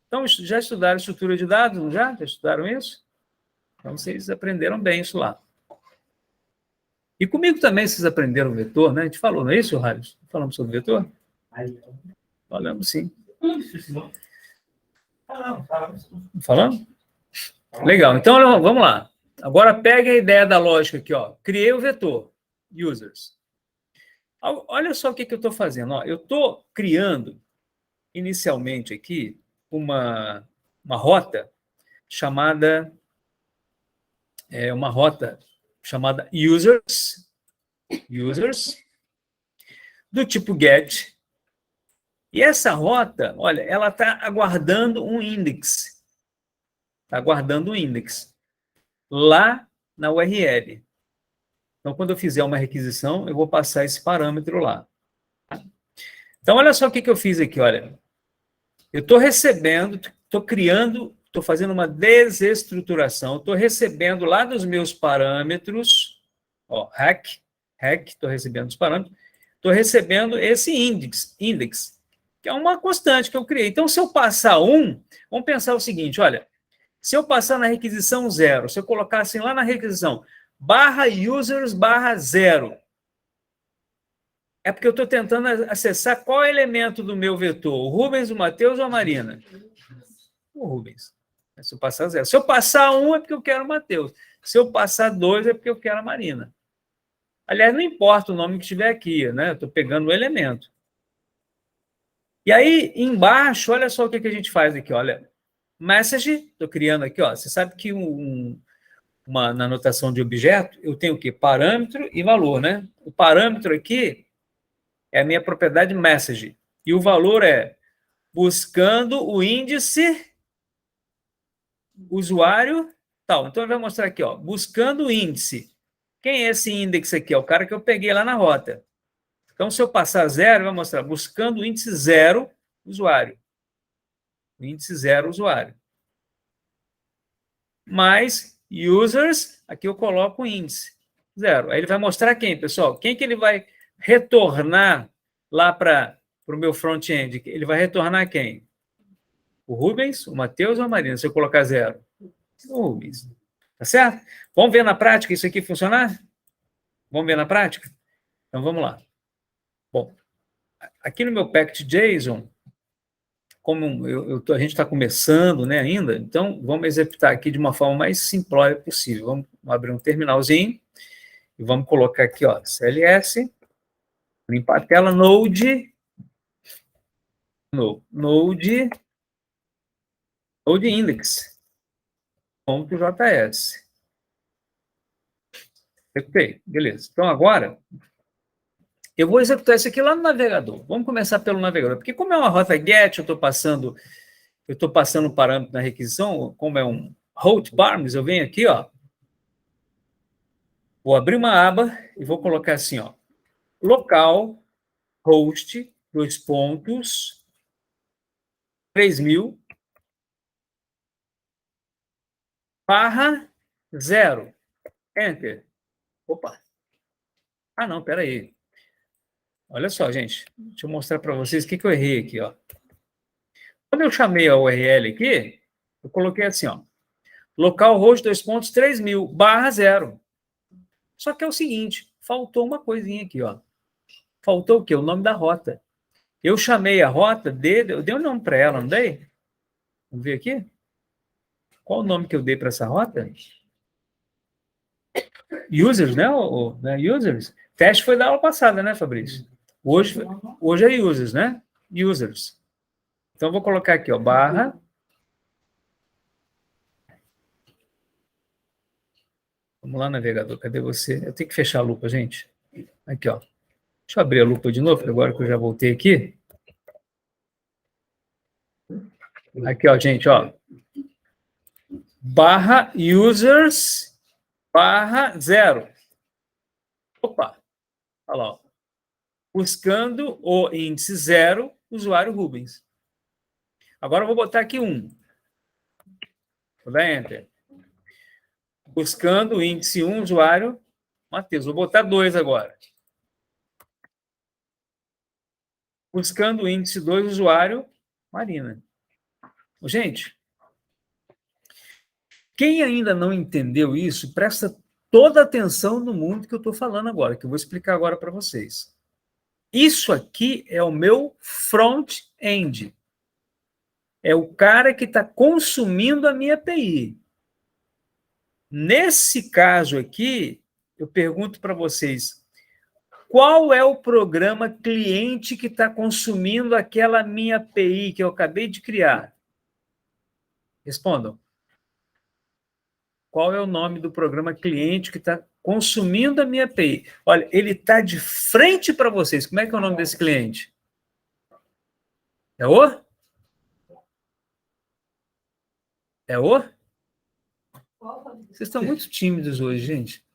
Então, já estudaram estrutura de dados, não já? Já estudaram isso? Então, vocês aprenderam bem isso lá. E comigo também vocês aprenderam vetor, né? A gente falou, não é isso, Raios? Falamos sobre vetor? Falamos, sim. Falamos? Legal. Então, vamos lá. Agora, pegue a ideia da lógica aqui, ó. Criei o vetor, users. Olha só o que eu estou fazendo. Ó. Eu estou criando, inicialmente aqui, uma rota chamada users, do tipo get. E essa rota, olha, ela está aguardando um index. Está aguardando um index lá na URL. Então, quando eu fizer uma requisição, eu vou passar esse parâmetro lá. Então, olha só o que eu fiz aqui, olha. Eu estou recebendo, estou criando, estou fazendo uma desestruturação, estou recebendo lá dos meus parâmetros, ó, estou recebendo os parâmetros, estou recebendo esse index, que é uma constante que eu criei. Então, se eu passar 1, vamos pensar o seguinte, olha, se eu passar na requisição 0, se eu colocar assim lá na requisição, /users/0, é porque eu estou tentando acessar qual elemento do meu vetor, o Rubens, o Matheus ou a Marina? O Rubens. Se eu passar 0. Se eu passar 1, é porque eu quero o Matheus. Se eu passar 2, é porque eu quero a Marina. Aliás, não importa o nome que estiver aqui, né? Eu estou pegando o elemento. E aí, embaixo, olha só o que a gente faz aqui, olha. Message, estou criando aqui, ó. Você sabe que na notação de objeto, eu tenho o quê? Parâmetro e valor, né? O parâmetro aqui é a minha propriedade message. E o valor é buscando o índice usuário tal. Então, ele vai mostrar aqui, ó, buscando o índice. Quem é esse índice aqui? É o cara que eu peguei lá na rota. Então, se eu passar 0, vai mostrar buscando o índice 0 usuário. O índice 0 usuário. Mais users, aqui eu coloco o índice 0. Aí ele vai mostrar quem, pessoal? Quem que ele vai retornar lá para o meu front-end? Ele vai retornar quem? O Rubens, o Matheus ou a Marina? Se eu colocar 0? O Rubens. Tá certo? Vamos ver na prática isso aqui funcionar? Vamos ver na prática? Então, vamos lá. Bom, aqui no meu package.json, como a gente está começando, né, ainda, então vamos executar aqui de uma forma mais simplória possível. Vamos abrir um terminalzinho e vamos colocar aqui, ó, CLS, limpar a tela, Node, Node index.js. Executei, beleza. Então, agora, eu vou executar isso aqui lá no navegador. Vamos começar pelo navegador, porque como é uma rota GET, eu estou passando um parâmetro na requisição, como é um route params, eu venho aqui, ó, vou abrir uma aba e vou colocar assim, ó, local host, 3.000 /0. Enter. Opa. Ah, não, peraí. Olha só, gente. Deixa eu mostrar para vocês o que eu errei aqui, ó. Quando eu chamei a URL aqui, eu coloquei assim, ó, localhost 3.000 /0. Só que é o seguinte, faltou uma coisinha aqui, ó. Faltou o quê? O nome da rota. Eu chamei a rota, eu dei um nome para ela, não dei? Vamos ver aqui? Qual o nome que eu dei para essa rota? Users, né? Né? Users. Teste foi da aula passada, né, Fabrício? Hoje é users, né? Users. Então, vou colocar aqui, ó, barra. Vamos lá, navegador. Cadê você? Eu tenho que fechar a lupa, gente. Aqui, ó. Deixa eu abrir a lupa de novo, agora que eu já voltei aqui. Aqui, ó, gente, ó. Barra users /0. Opa. Olha lá, ó. Buscando o índice 0, usuário Rubens. Agora eu vou botar aqui 1. Vou dar Enter. Buscando o índice 1, usuário Matheus. Vou botar 2 agora. Buscando o índice 2, usuário Marina. Gente, quem ainda não entendeu isso, presta toda a atenção no mundo que eu estou falando agora, que eu vou explicar agora para vocês. Isso aqui é o meu front-end. É o cara que está consumindo a minha API. Nesse caso aqui, eu pergunto para vocês, qual é o programa cliente que está consumindo aquela minha API que eu acabei de criar? Respondam. Qual é o nome do programa cliente que está consumindo a minha API? Olha, ele está de frente para vocês. Como é que é o nome desse cliente? É o? É o? Vocês estão muito tímidos hoje, gente.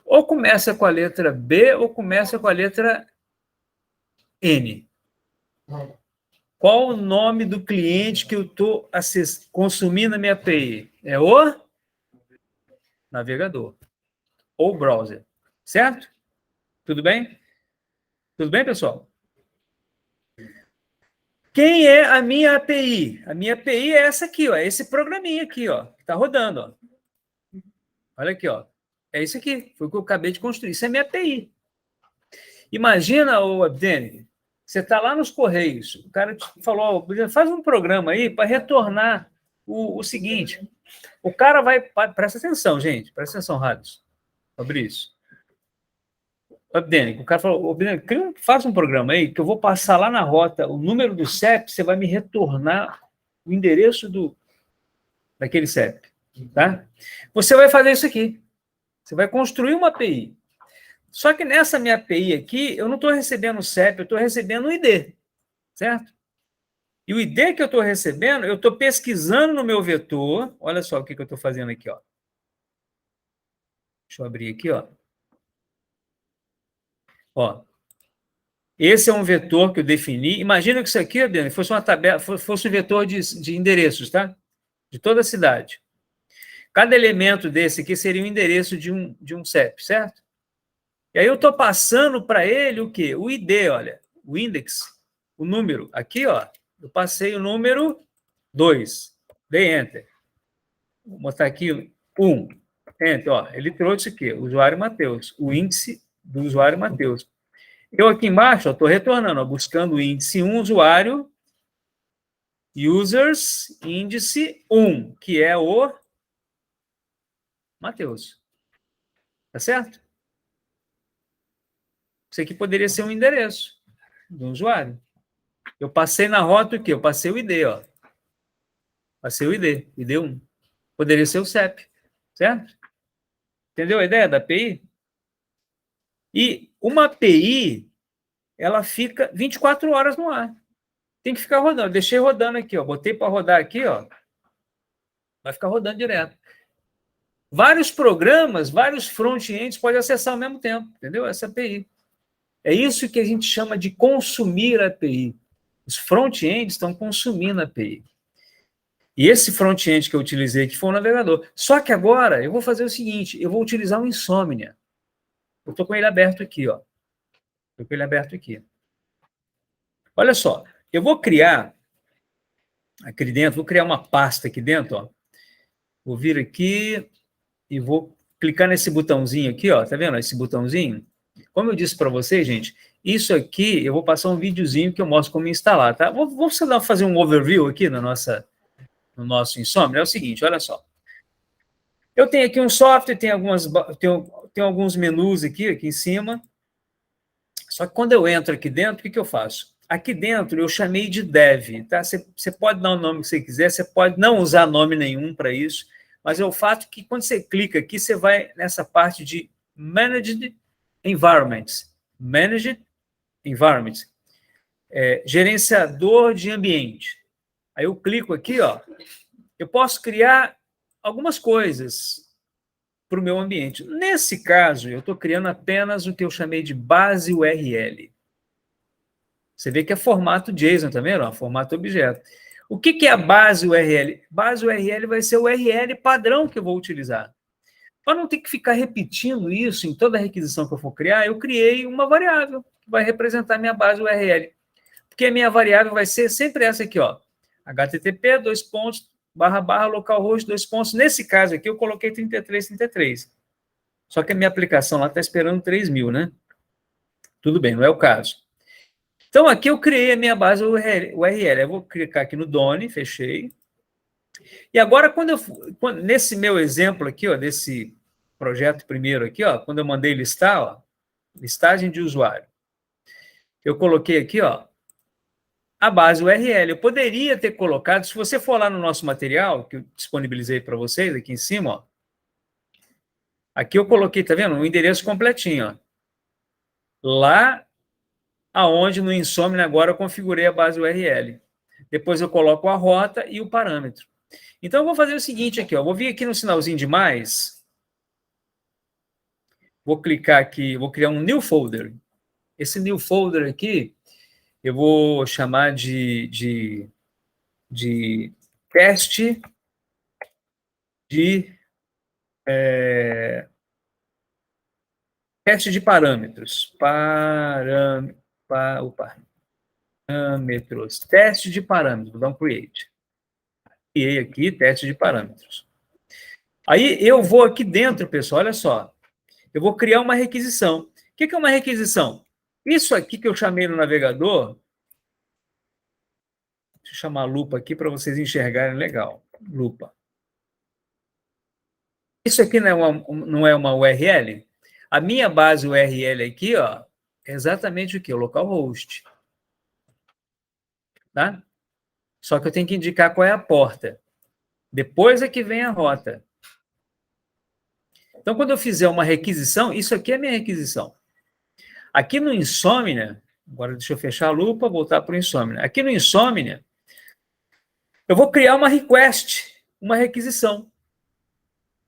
Ou começa com a letra B ou começa com a letra N. Qual o nome do cliente que eu estou consumindo a minha API? É o navegador ou browser. Certo? Tudo bem? Tudo bem, pessoal? Quem é a minha API? A minha API é essa aqui, ó, é esse programinha aqui, ó, que está rodando, ó. Olha aqui, ó. É isso aqui, foi o que eu acabei de construir. Isso é minha API. Imagina, o Abdene, você está lá nos Correios, o cara te falou, faz um programa aí para retornar o seguinte. O cara vai. Presta atenção, gente, presta atenção, Radis. Fabrício. Abdene, o cara falou, faz um programa aí que eu vou passar lá na rota o número do CEP, você vai me retornar o endereço daquele CEP. Tá? Você vai fazer isso aqui. Você vai construir uma API. Só que nessa minha API aqui, eu não estou recebendo o CEP, eu estou recebendo o ID. Certo? E o ID que eu estou recebendo, eu estou pesquisando no meu vetor. Olha só o que eu estou fazendo aqui, ó. Deixa eu abrir aqui, ó. Ó. Esse é um vetor que eu defini. Imagina que isso aqui, Adriano, fosse uma tabela, fosse um vetor de endereços, tá? De toda a cidade. Cada elemento desse aqui seria o endereço de um CEP, certo? E aí eu estou passando para ele o quê? O ID, olha, o index, o número. Aqui, ó, eu passei o número 2. Dei Enter. Vou botar aqui 1. Enter, ó, ele trouxe o quê? O usuário Matheus, o índice do usuário Matheus. Eu aqui embaixo estou retornando, ó, buscando o índice 1, usuário, users, índice 1, que é o Matheus. Tá certo? Isso aqui poderia ser um endereço do usuário. Eu passei na rota o quê? Eu passei o ID, ó. Passei o ID, ID1. Poderia ser o CEP, certo? Entendeu a ideia da API? E uma API, ela fica 24 horas no ar. Tem que ficar rodando. Eu deixei rodando aqui, ó. Botei para rodar aqui, ó. Vai ficar rodando direto. Vários programas, vários front-ends podem acessar ao mesmo tempo, entendeu? Essa API. É isso que a gente chama de consumir a API. Os front-ends estão consumindo a API. E esse front-end que eu utilizei aqui foi o navegador. Só que agora eu vou fazer o seguinte, eu vou utilizar o Insomnia. Eu estou com ele aberto aqui, ó. Estou com ele aberto aqui. Olha só, eu vou criar aqui dentro, vou criar uma pasta aqui dentro, ó. Vou vir aqui e vou clicar nesse botãozinho aqui, ó. Tá vendo esse botãozinho? Como eu disse para vocês, gente, isso aqui eu vou passar um videozinho que eu mostro como instalar, tá? Vamos fazer um overview aqui no nosso Insomnia. É o seguinte, olha só. Eu tenho aqui um software, tem alguns menus aqui em cima. Só que quando eu entro aqui dentro, o que eu faço? Aqui dentro eu chamei de dev, tá? Você pode dar o nome que você quiser, você pode não usar nome nenhum para isso, mas é o fato que quando você clica aqui, você vai nessa parte de Managed Environments. Managed Environments. Gerenciador de ambiente. Aí eu clico aqui, ó. Eu posso criar algumas coisas para o meu ambiente. Nesse caso, eu estou criando apenas o que eu chamei de base URL. Você vê que é formato JSON, tá vendo? Formato objeto. O que é a base URL? Base URL vai ser o URL padrão que eu vou utilizar. Para não ter que ficar repetindo isso em toda a requisição que eu for criar, eu criei uma variável que vai representar minha base URL. Porque a minha variável vai ser sempre essa aqui, ó. http, localhost, Nesse caso aqui, eu coloquei 3333. Só que a minha aplicação lá está esperando 3.000, né? Tudo bem, não é o caso. Então, aqui eu criei a minha base URL. Eu vou clicar aqui no Done, fechei. E agora, nesse meu exemplo aqui, ó, desse projeto primeiro aqui, ó, quando eu mandei listar, ó, listagem de usuário, eu coloquei aqui, ó, a base URL. Eu poderia ter colocado, se você for lá no nosso material, que eu disponibilizei para vocês aqui em cima, ó, aqui eu coloquei, tá vendo? O endereço completinho, ó. Lá aonde no Insomnia agora eu configurei a base URL. Depois eu coloco a rota e o parâmetro. Então eu vou fazer o seguinte aqui, ó. Vou vir aqui no sinalzinho de mais. Vou clicar aqui, vou criar um new folder. Esse new folder aqui, eu vou chamar de teste de teste de parâmetros. Parâmetros. Teste de parâmetros. Vou dar um create. Criei aqui teste de parâmetros. Aí eu vou aqui dentro, pessoal, olha só. Eu vou criar uma requisição. O que é uma requisição? Isso aqui que eu chamei no navegador, deixa eu chamar a lupa aqui para vocês enxergarem legal. Lupa. Isso aqui não é uma URL? A minha base URL aqui, ó, é exatamente o que? O localhost. Tá? Só que eu tenho que indicar qual é a porta. Depois é que vem a rota. Então, quando eu fizer uma requisição, isso aqui é minha requisição. Aqui no Insomnia, agora deixa eu fechar a lupa, voltar para o Insomnia. Aqui no Insomnia, eu vou criar uma request, uma requisição.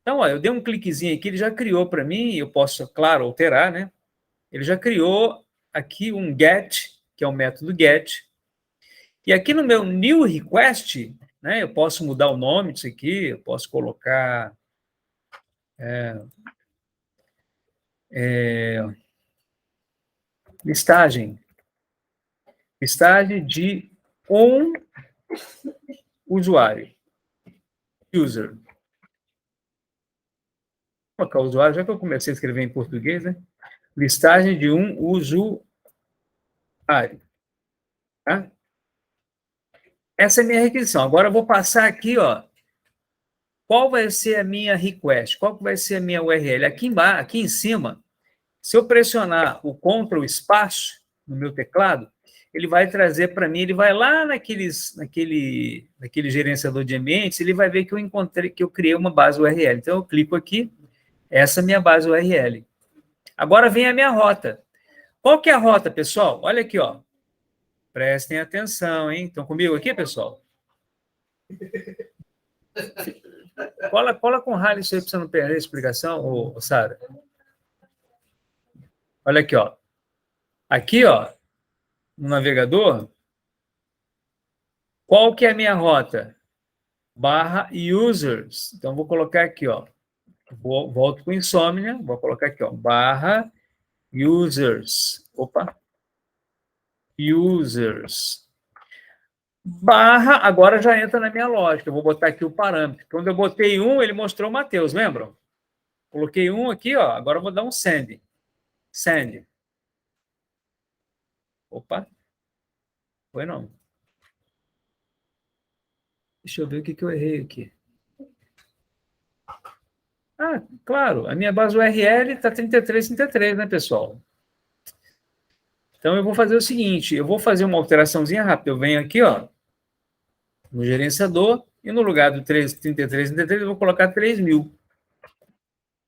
Então, ó, eu dei um cliquezinho aqui, ele já criou para mim, eu posso, claro, alterar, né? Ele já criou aqui um get, que é o método get. E aqui no meu new request, né, eu posso mudar o nome disso aqui, eu posso colocar listagem de um usuário. User. Vou colocar usuário, já que eu comecei a escrever em português, né? Listagem de um usuário. Tá? Essa é a minha requisição. Agora eu vou passar aqui, ó. Qual vai ser a minha request? Qual vai ser a minha URL? Aqui embaixo, aqui em cima, se eu pressionar o Ctrl espaço no meu teclado, ele vai trazer para mim, ele vai lá naquele gerenciador de ambientes, ele vai ver que eu criei uma base URL. Então, eu clico aqui, essa é a minha base URL. Agora vem a minha rota. Qual que é a rota, pessoal? Olha aqui, ó. Prestem atenção, hein? Estão comigo aqui, pessoal? Cola com raiva isso aí para você não perder a explicação, ô Sara. Olha aqui, ó. Aqui, ó, no navegador, qual que é a minha rota? /users. Então, vou colocar aqui, ó. Volto com insônia, vou colocar aqui, ó. /users. Opa. Users. Agora já entra na minha lógica. Eu vou botar aqui o parâmetro. Quando eu botei 1, ele mostrou o Matheus, lembram? Coloquei 1 aqui, ó. Agora eu vou dar um send. Send. Opa. Foi não. Deixa eu ver o que eu errei aqui. Ah, claro. A minha base URL está 3333, né, pessoal? Então, eu vou fazer o seguinte. Eu vou fazer uma alteraçãozinha rápida. Eu venho aqui, ó, no gerenciador, e no lugar do 3333, eu vou colocar 3.000.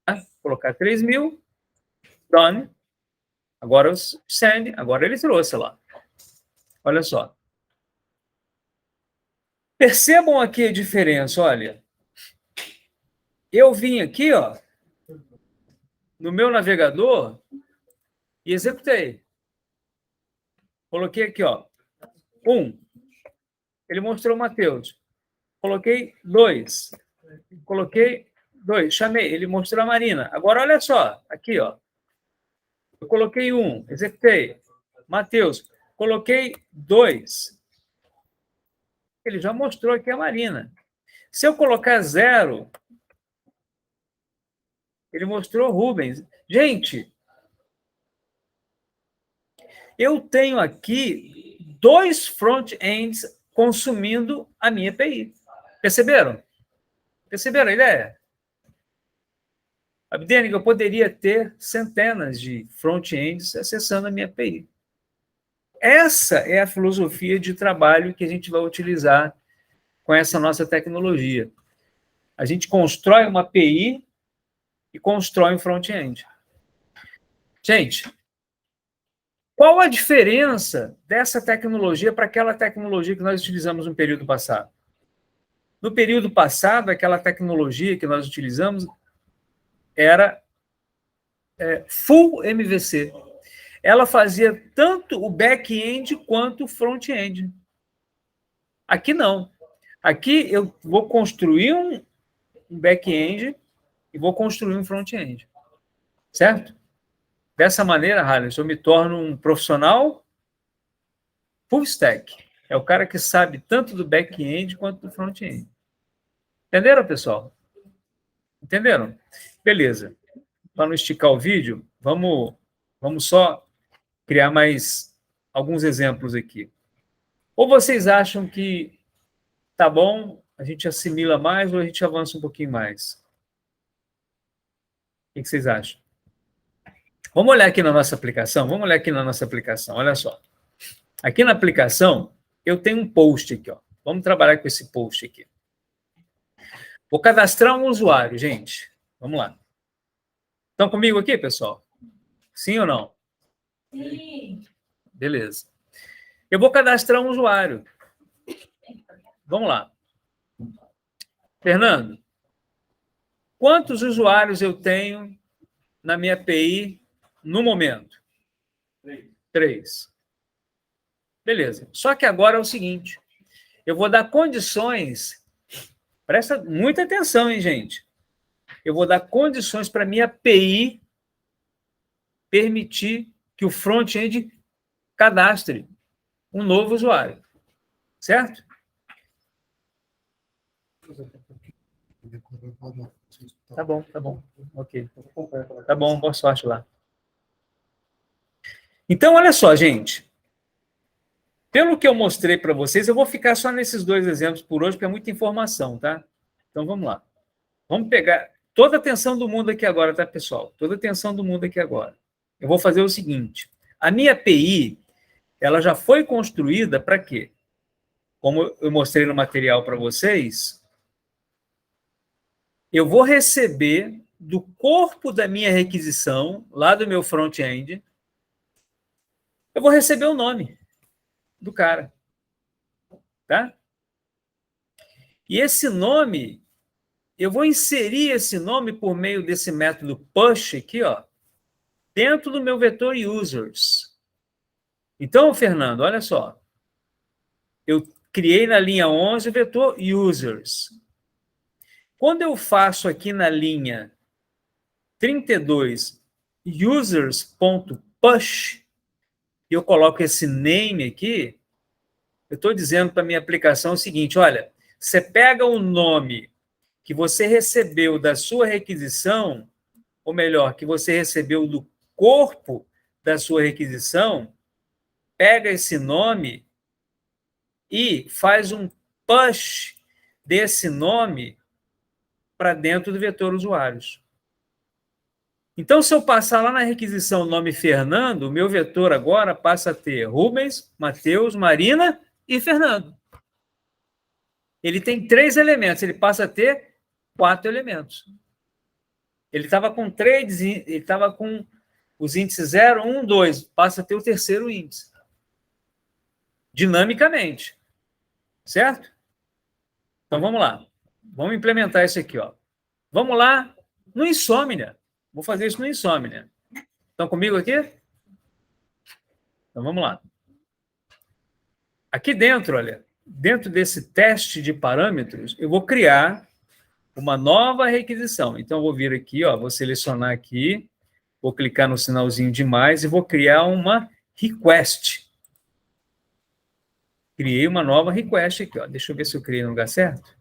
Tá? Vou colocar 3.000. Done. Agora o send. Agora ele trouxe lá. Olha só. Percebam aqui a diferença, olha. Eu vim aqui, ó, no meu navegador e executei. Coloquei aqui, ó, 1. Ele mostrou o Matheus. Coloquei 2. Coloquei 2. Chamei. Ele mostrou a Marina. Agora, olha só. Aqui, ó. Eu coloquei 1. Executei. Matheus. Coloquei 2. Ele já mostrou aqui a Marina. Se eu colocar 0, ele mostrou Rubens. Gente, eu tenho aqui 2 front-ends consumindo a minha API. Perceberam? Perceberam a ideia? Abdenig, eu poderia ter centenas de front-ends acessando a minha API. Essa é a filosofia de trabalho que a gente vai utilizar com essa nossa tecnologia. A gente constrói uma API e constrói um front-end. Gente, qual a diferença dessa tecnologia para aquela tecnologia que nós utilizamos no período passado? No período passado, aquela tecnologia que nós utilizamos era full MVC. Ela fazia tanto o back-end quanto o front-end. Aqui não. Aqui eu vou construir um back-end e vou construir um front-end. Certo? Dessa maneira, Harris, eu me torno um profissional full stack. É o cara que sabe tanto do back-end quanto do front-end. Entenderam, pessoal? Entenderam? Beleza. Para não esticar o vídeo, vamos só criar mais alguns exemplos aqui. Ou vocês acham que tá bom, a gente assimila mais ou a gente avança um pouquinho mais? O que vocês acham? Vamos olhar aqui na nossa aplicação? Vamos olhar aqui na nossa aplicação, olha só. Aqui na aplicação, eu tenho um post aqui, ó. Vamos trabalhar com esse post aqui. Vou cadastrar um usuário, gente. Vamos lá. Estão comigo aqui, pessoal? Sim ou não? Sim. Beleza. Eu vou cadastrar um usuário. Vamos lá. Fernando, quantos usuários eu tenho na minha API no momento? 3. Beleza. Só que agora é o seguinte. Eu vou dar condições. Presta muita atenção, hein, gente? Eu vou dar condições para a minha API permitir que o front-end cadastre um novo usuário. Certo? Tá bom, tá bom. Ok. Tá bom, boa sorte lá. Então, olha só, gente. Pelo que eu mostrei para vocês, eu vou ficar só nesses 2 exemplos por hoje, porque é muita informação, tá? Então, vamos lá. Vamos pegar toda a atenção do mundo aqui agora, tá, pessoal? Toda a atenção do mundo aqui agora. Eu vou fazer o seguinte. A minha API, ela já foi construída para quê? Como eu mostrei no material para vocês, eu vou receber do corpo da minha requisição, lá do meu front-end, eu vou receber o nome do cara, tá? E esse nome, eu vou inserir esse nome por meio desse método push aqui, ó, dentro do meu vetor users. Então, Fernando, olha só. Eu criei na linha 11 o vetor users. Quando eu faço aqui na linha 32 users.push, e eu coloco esse name aqui, eu estou dizendo para a minha aplicação o seguinte, olha, você pega o nome que você recebeu da sua requisição, ou melhor, que você recebeu do corpo da sua requisição, pega esse nome e faz um push desse nome para dentro do vetor usuários. Então, se eu passar lá na requisição o nome Fernando, o meu vetor agora passa a ter Rubens, Matheus, Marina e Fernando. Ele tem 3 elementos, ele passa a ter 4 elementos. Ele estava com 3, ele estava com os índices 0, 1, 2, passa a ter o terceiro índice. Dinamicamente. Certo? Então, vamos lá. Vamos implementar isso aqui, ó. Vamos lá no Insomnia. Vou fazer isso no Insomnia. Estão comigo aqui? Então, vamos lá. Aqui dentro, olha, dentro desse teste de parâmetros, eu vou criar uma nova requisição. Então, eu vou vir aqui, ó, vou selecionar aqui, vou clicar no sinalzinho de mais e vou criar uma request. Criei uma nova request aqui, ó. Deixa eu ver se eu criei no lugar certo.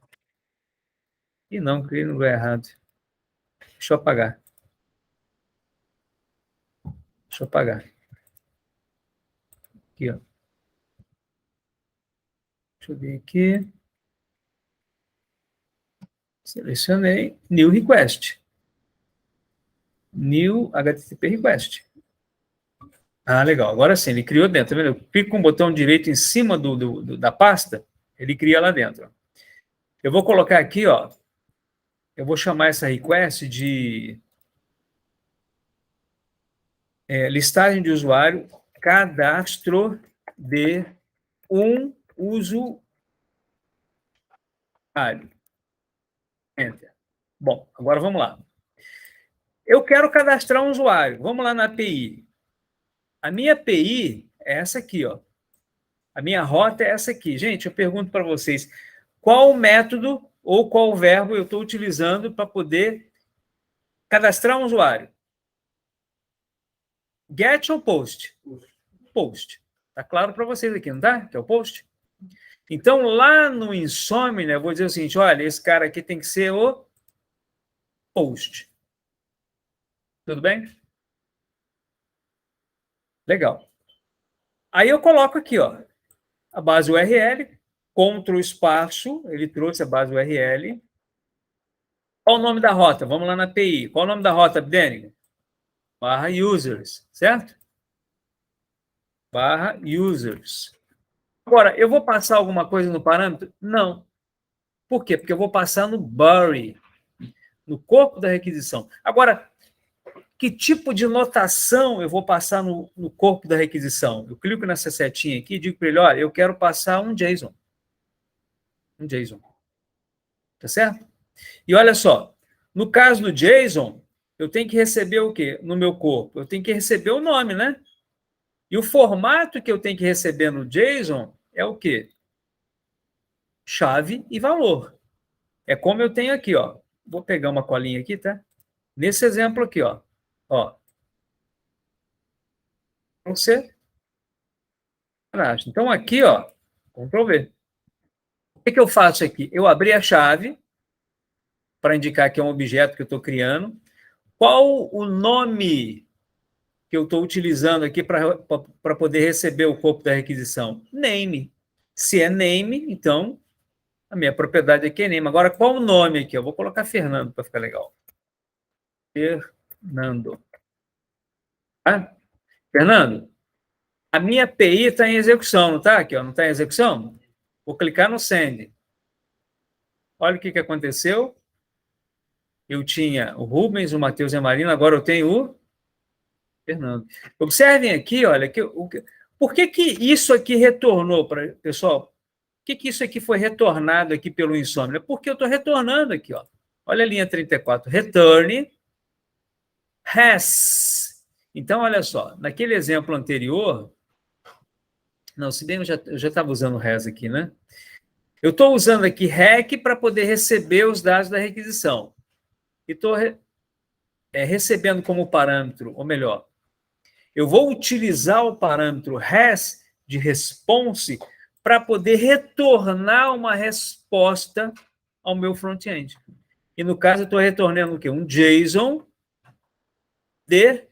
E não, criei no lugar errado. Deixa eu apagar. Deixa eu apagar. Aqui, ó. Deixa eu ver aqui. Selecionei New Request. New HTTP Request. Ah, legal. Agora sim, ele criou dentro. Tá vendo? Eu clico com o botão direito em cima da pasta, ele cria lá dentro. Eu vou colocar aqui, ó. Eu vou chamar essa request de listagem de usuário, cadastro de um usuário. Enter. Bom, agora vamos lá. Eu quero cadastrar um usuário. Vamos lá na API. A minha API é essa aqui, ó. A minha rota é essa aqui. Gente, eu pergunto para vocês, qual o método ou qual verbo eu estou utilizando para poder cadastrar um usuário? Get ou post? Post. Tá claro para vocês aqui, não tá? Que é o post? Então, lá no Insomnia, eu vou dizer o seguinte, olha, esse cara aqui tem que ser o post. Tudo bem? Legal. Aí eu coloco aqui, ó, a base URL, Ctrl espaço, ele trouxe a base URL. Qual o nome da rota? Vamos lá na API. Qual o nome da rota, Abdênico? Barra users, certo? Barra users. Agora, eu vou passar alguma coisa no parâmetro? Não. Por quê? Porque eu vou passar no body, no corpo da requisição. Agora, que tipo de notação eu vou passar no corpo da requisição? Eu clico nessa setinha aqui e digo para ele, olha, eu quero passar um JSON. Um JSON. Tá certo? E olha só, no caso do JSON, eu tenho que receber o quê no meu corpo? Eu tenho que receber o nome, né? E o formato que eu tenho que receber no JSON é o quê? Chave e valor. É como eu tenho aqui, ó. Vou pegar uma colinha aqui, tá? Nesse exemplo aqui, ó. Ó. Você. Então, aqui, ó. Ctrl V. O que eu faço aqui? Eu abri a chave para indicar que é um objeto que eu estou criando. Qual o nome que eu estou utilizando aqui para poder receber o corpo da requisição? Name. Se é name, então a minha propriedade aqui é name. Agora, qual o nome aqui? Eu vou colocar Fernando para ficar legal. Fernando. Tá? Fernando, A minha API está em execução, não está aqui? Ó, não está em execução? Vou clicar no Send. Olha o que aconteceu. Eu tinha o Rubens, o Matheus e a Marina, agora eu tenho o Fernando. Observem aqui, olha, por que isso aqui retornou, pessoal? Por que isso aqui foi retornado aqui pelo Insomnia? Porque eu estou retornando aqui, ó. Olha a linha 34. Return has. Então, olha só, naquele exemplo anterior, não, se bem eu já estava usando has aqui, né? Eu estou usando aqui rec para poder receber os dados da requisição. E estou recebendo como parâmetro, ou melhor, eu vou utilizar o parâmetro has de response para poder retornar uma resposta ao meu front-end. E no caso, eu estou retornando o quê? Um JSON de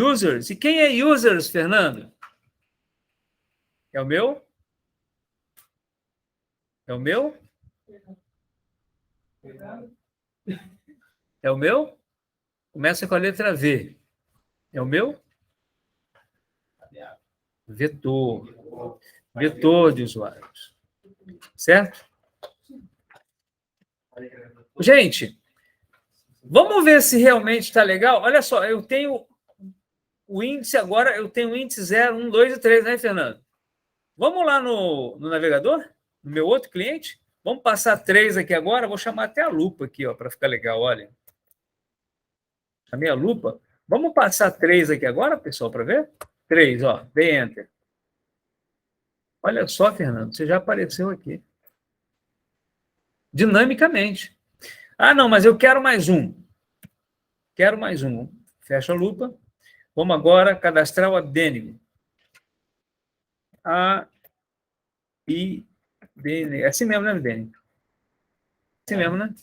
users. E quem é users, Fernando? É o meu? É o meu? É o meu? Começa com a letra V. É o meu? Vetor. Vetor de usuários. Certo? Gente, vamos ver se realmente está legal. Olha só, eu tenho o índice agora, eu tenho o índice 0, 1, 2 e 3, né, Fernando? Vamos lá no navegador, no meu outro cliente. Vamos passar 3 aqui agora. Vou chamar até a lupa aqui, ó, para ficar legal, olha. Chamei a lupa. Vamos passar 3 aqui agora, pessoal, para ver? 3, ó, dê Enter. Olha só, Fernando, você já apareceu aqui. Dinamicamente. Ah, não, mas eu quero mais um. Quero mais um. Fecha a lupa. Vamos agora cadastrar o Abdênigo. É assim mesmo, né, Abdênigo? Assim mesmo, né?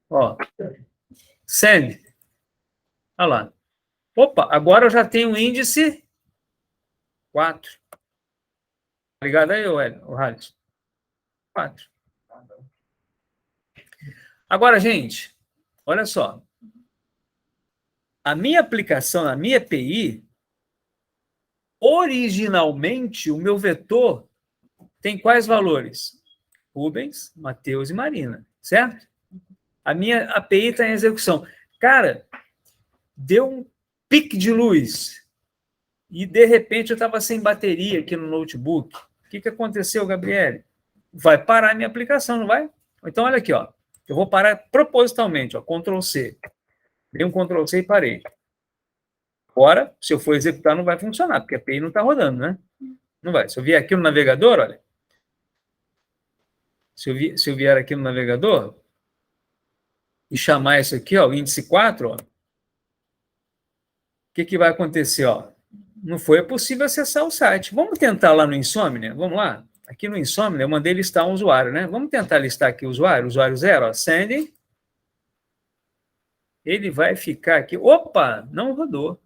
Ó. Send. Olha lá. Opa, agora eu já tenho o índice 4. Ligado aí, o Halisson? 4. Agora, gente, olha só. A minha aplicação, a minha API, originalmente, o meu vetor tem quais valores? Rubens, Matheus e Marina, certo? A minha API está em execução. Cara, deu um pique de luz e, de repente, eu estava sem bateria aqui no notebook. O que aconteceu, Gabriele? Vai parar a minha aplicação, não vai? Então, olha aqui, ó. Eu vou parar propositalmente, ó, Ctrl+C. Dei um Ctrl+C e parei. Agora, se eu for executar, não vai funcionar, porque a API não está rodando, né? Não vai. Se eu vier aqui no navegador, olha. Se eu vier aqui no navegador e chamar isso aqui, ó, o índice 4, ó, o que vai acontecer? Ó? Não foi possível acessar o site. Vamos tentar lá no Insomnia? Vamos lá? Aqui no Insomnia, eu mandei listar um usuário, né? Vamos tentar listar aqui o usuário 0, ó, send. Ele vai ficar aqui. Opa, não rodou.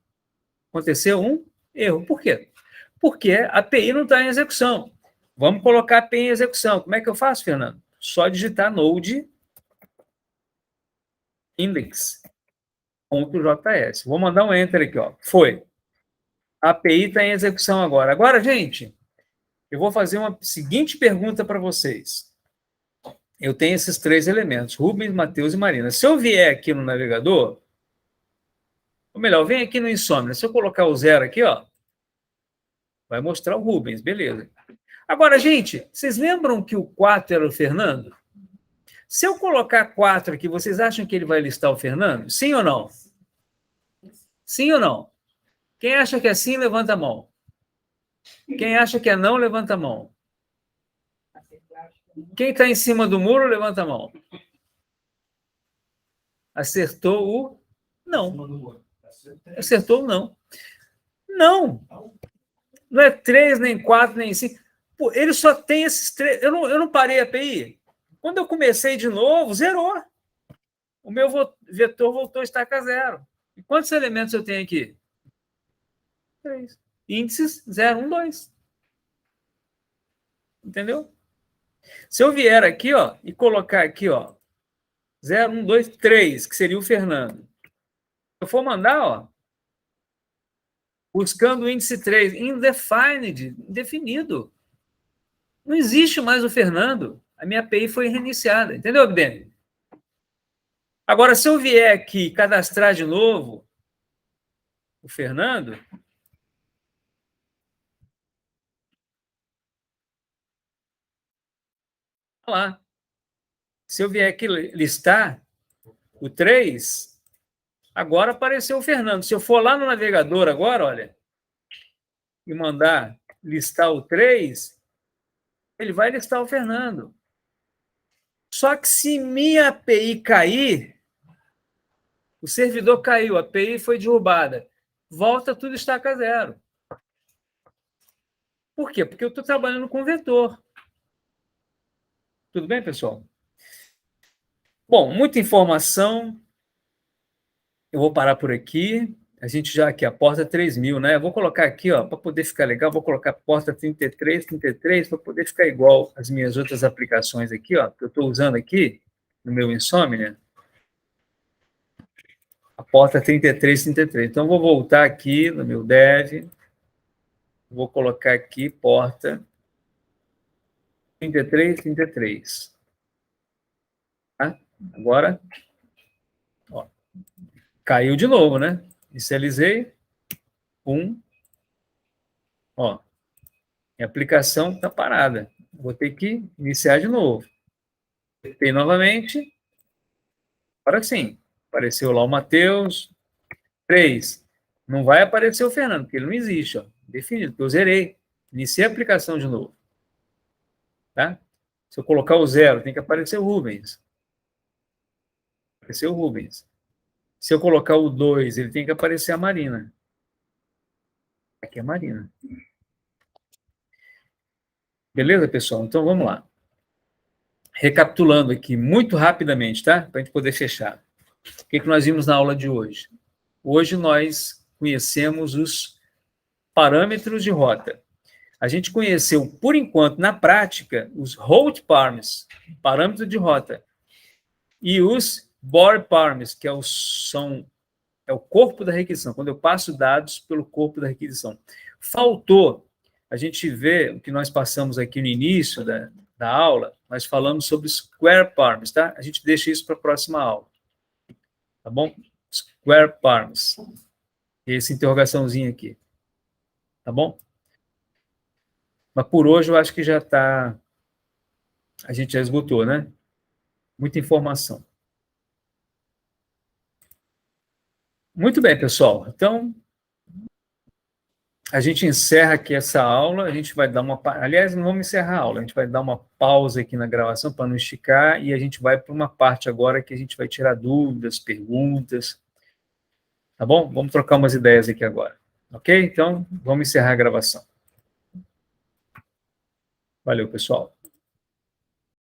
Aconteceu um erro. Por quê? Porque a API não está em execução. Vamos colocar a API em execução. Como é que eu faço, Fernando? Só digitar node index.js. Vou mandar um enter aqui, ó. Foi. A API está em execução agora. Agora, gente, eu vou fazer uma seguinte pergunta para vocês. Eu tenho esses 3 elementos, Rubens, Matheus e Marina. Se eu vier aqui no navegador, ou melhor, vem aqui no Insomnia. Se eu colocar o 0 aqui, ó, vai mostrar o Rubens, beleza. Agora, gente, vocês lembram que o 4 era o Fernando? Se eu colocar 4 aqui, vocês acham que ele vai listar o Fernando? Sim ou não? Sim ou não? Quem acha que é sim, levanta a mão. Quem acha que é não, levanta a mão. Quem está em cima do muro, levanta a mão. Acertou o não. Acertou o não. Não. Não é 3, nem 4, nem 5. Pô, ele só tem esses 3. Eu não parei a API. Quando eu comecei de novo, zerou. O meu vetor voltou a estaca 0. E quantos elementos eu tenho aqui? 3. Índices 0, 1, 2. Entendeu? Se eu vier aqui, ó, e colocar aqui, ó, 0, 1, 2, 3, que seria o Fernando. Se eu for mandar, ó, Buscando o índice 3, indefined, indefinido. Não existe mais o Fernando. A minha API foi reiniciada. Entendeu, Abdênio? Agora, se eu vier aqui cadastrar de novo o Fernando, olha lá. Se eu vier aqui listar o 3, agora apareceu o Fernando. Se eu for lá no navegador agora, olha, e mandar listar o 3, ele vai listar o Fernando. Só que se minha API cair, o servidor caiu, a API foi derrubada, volta tudo estaca zero. Por quê? Porque eu estou trabalhando com vetor. Tudo bem, pessoal? Bom, muita informação. Eu vou parar por aqui. A gente já aqui, a porta 3000, né? Eu vou colocar aqui, ó, para poder ficar legal, vou colocar a porta 33, para poder ficar igual às minhas outras aplicações aqui, ó, que eu estou usando aqui no meu Insomnia. A porta 33. Então, vou voltar aqui no meu dev. Vou colocar aqui porta 33. Tá? Agora, ó, caiu de novo, né? Inicializei. Ó, minha aplicação está parada. Vou ter que iniciar de novo. Apertei novamente. Agora sim. Apareceu lá o Matheus. 3. Não vai aparecer o Fernando, porque ele não existe. Ó. Definido, porque eu zerei. Iniciei a aplicação de novo. Tá? Se eu colocar o 0, tem que aparecer o Rubens. Apareceu o Rubens. Se eu colocar o 2, ele tem que aparecer a Marina. Aqui é a Marina. Beleza, pessoal? Então, vamos lá. Recapitulando aqui, muito rapidamente, tá? Para a gente poder fechar. O que nós vimos na aula de hoje? Hoje nós conhecemos os parâmetros de rota. A gente conheceu, por enquanto, na prática, os route parameters, parâmetros de rota, e os bore parameters, que é o corpo da requisição, quando eu passo dados pelo corpo da requisição. Faltou a gente ver o que nós passamos aqui no início da aula, nós falamos sobre square parameters, tá? A gente deixa isso para a próxima aula. Tá bom? Square parameters. Essa interrogaçãozinha aqui. Tá bom? Mas por hoje eu acho que já está... A gente já esgotou, né? Muita informação. Muito bem, pessoal. Então, a gente encerra aqui essa aula. A gente vai dar uma... Aliás, não vamos encerrar a aula. A gente vai dar uma pausa aqui na gravação para não esticar e a gente vai para uma parte agora que a gente vai tirar dúvidas, perguntas. Tá bom? Vamos trocar umas ideias aqui agora. Ok? Então, vamos encerrar a gravação. Valeu, pessoal.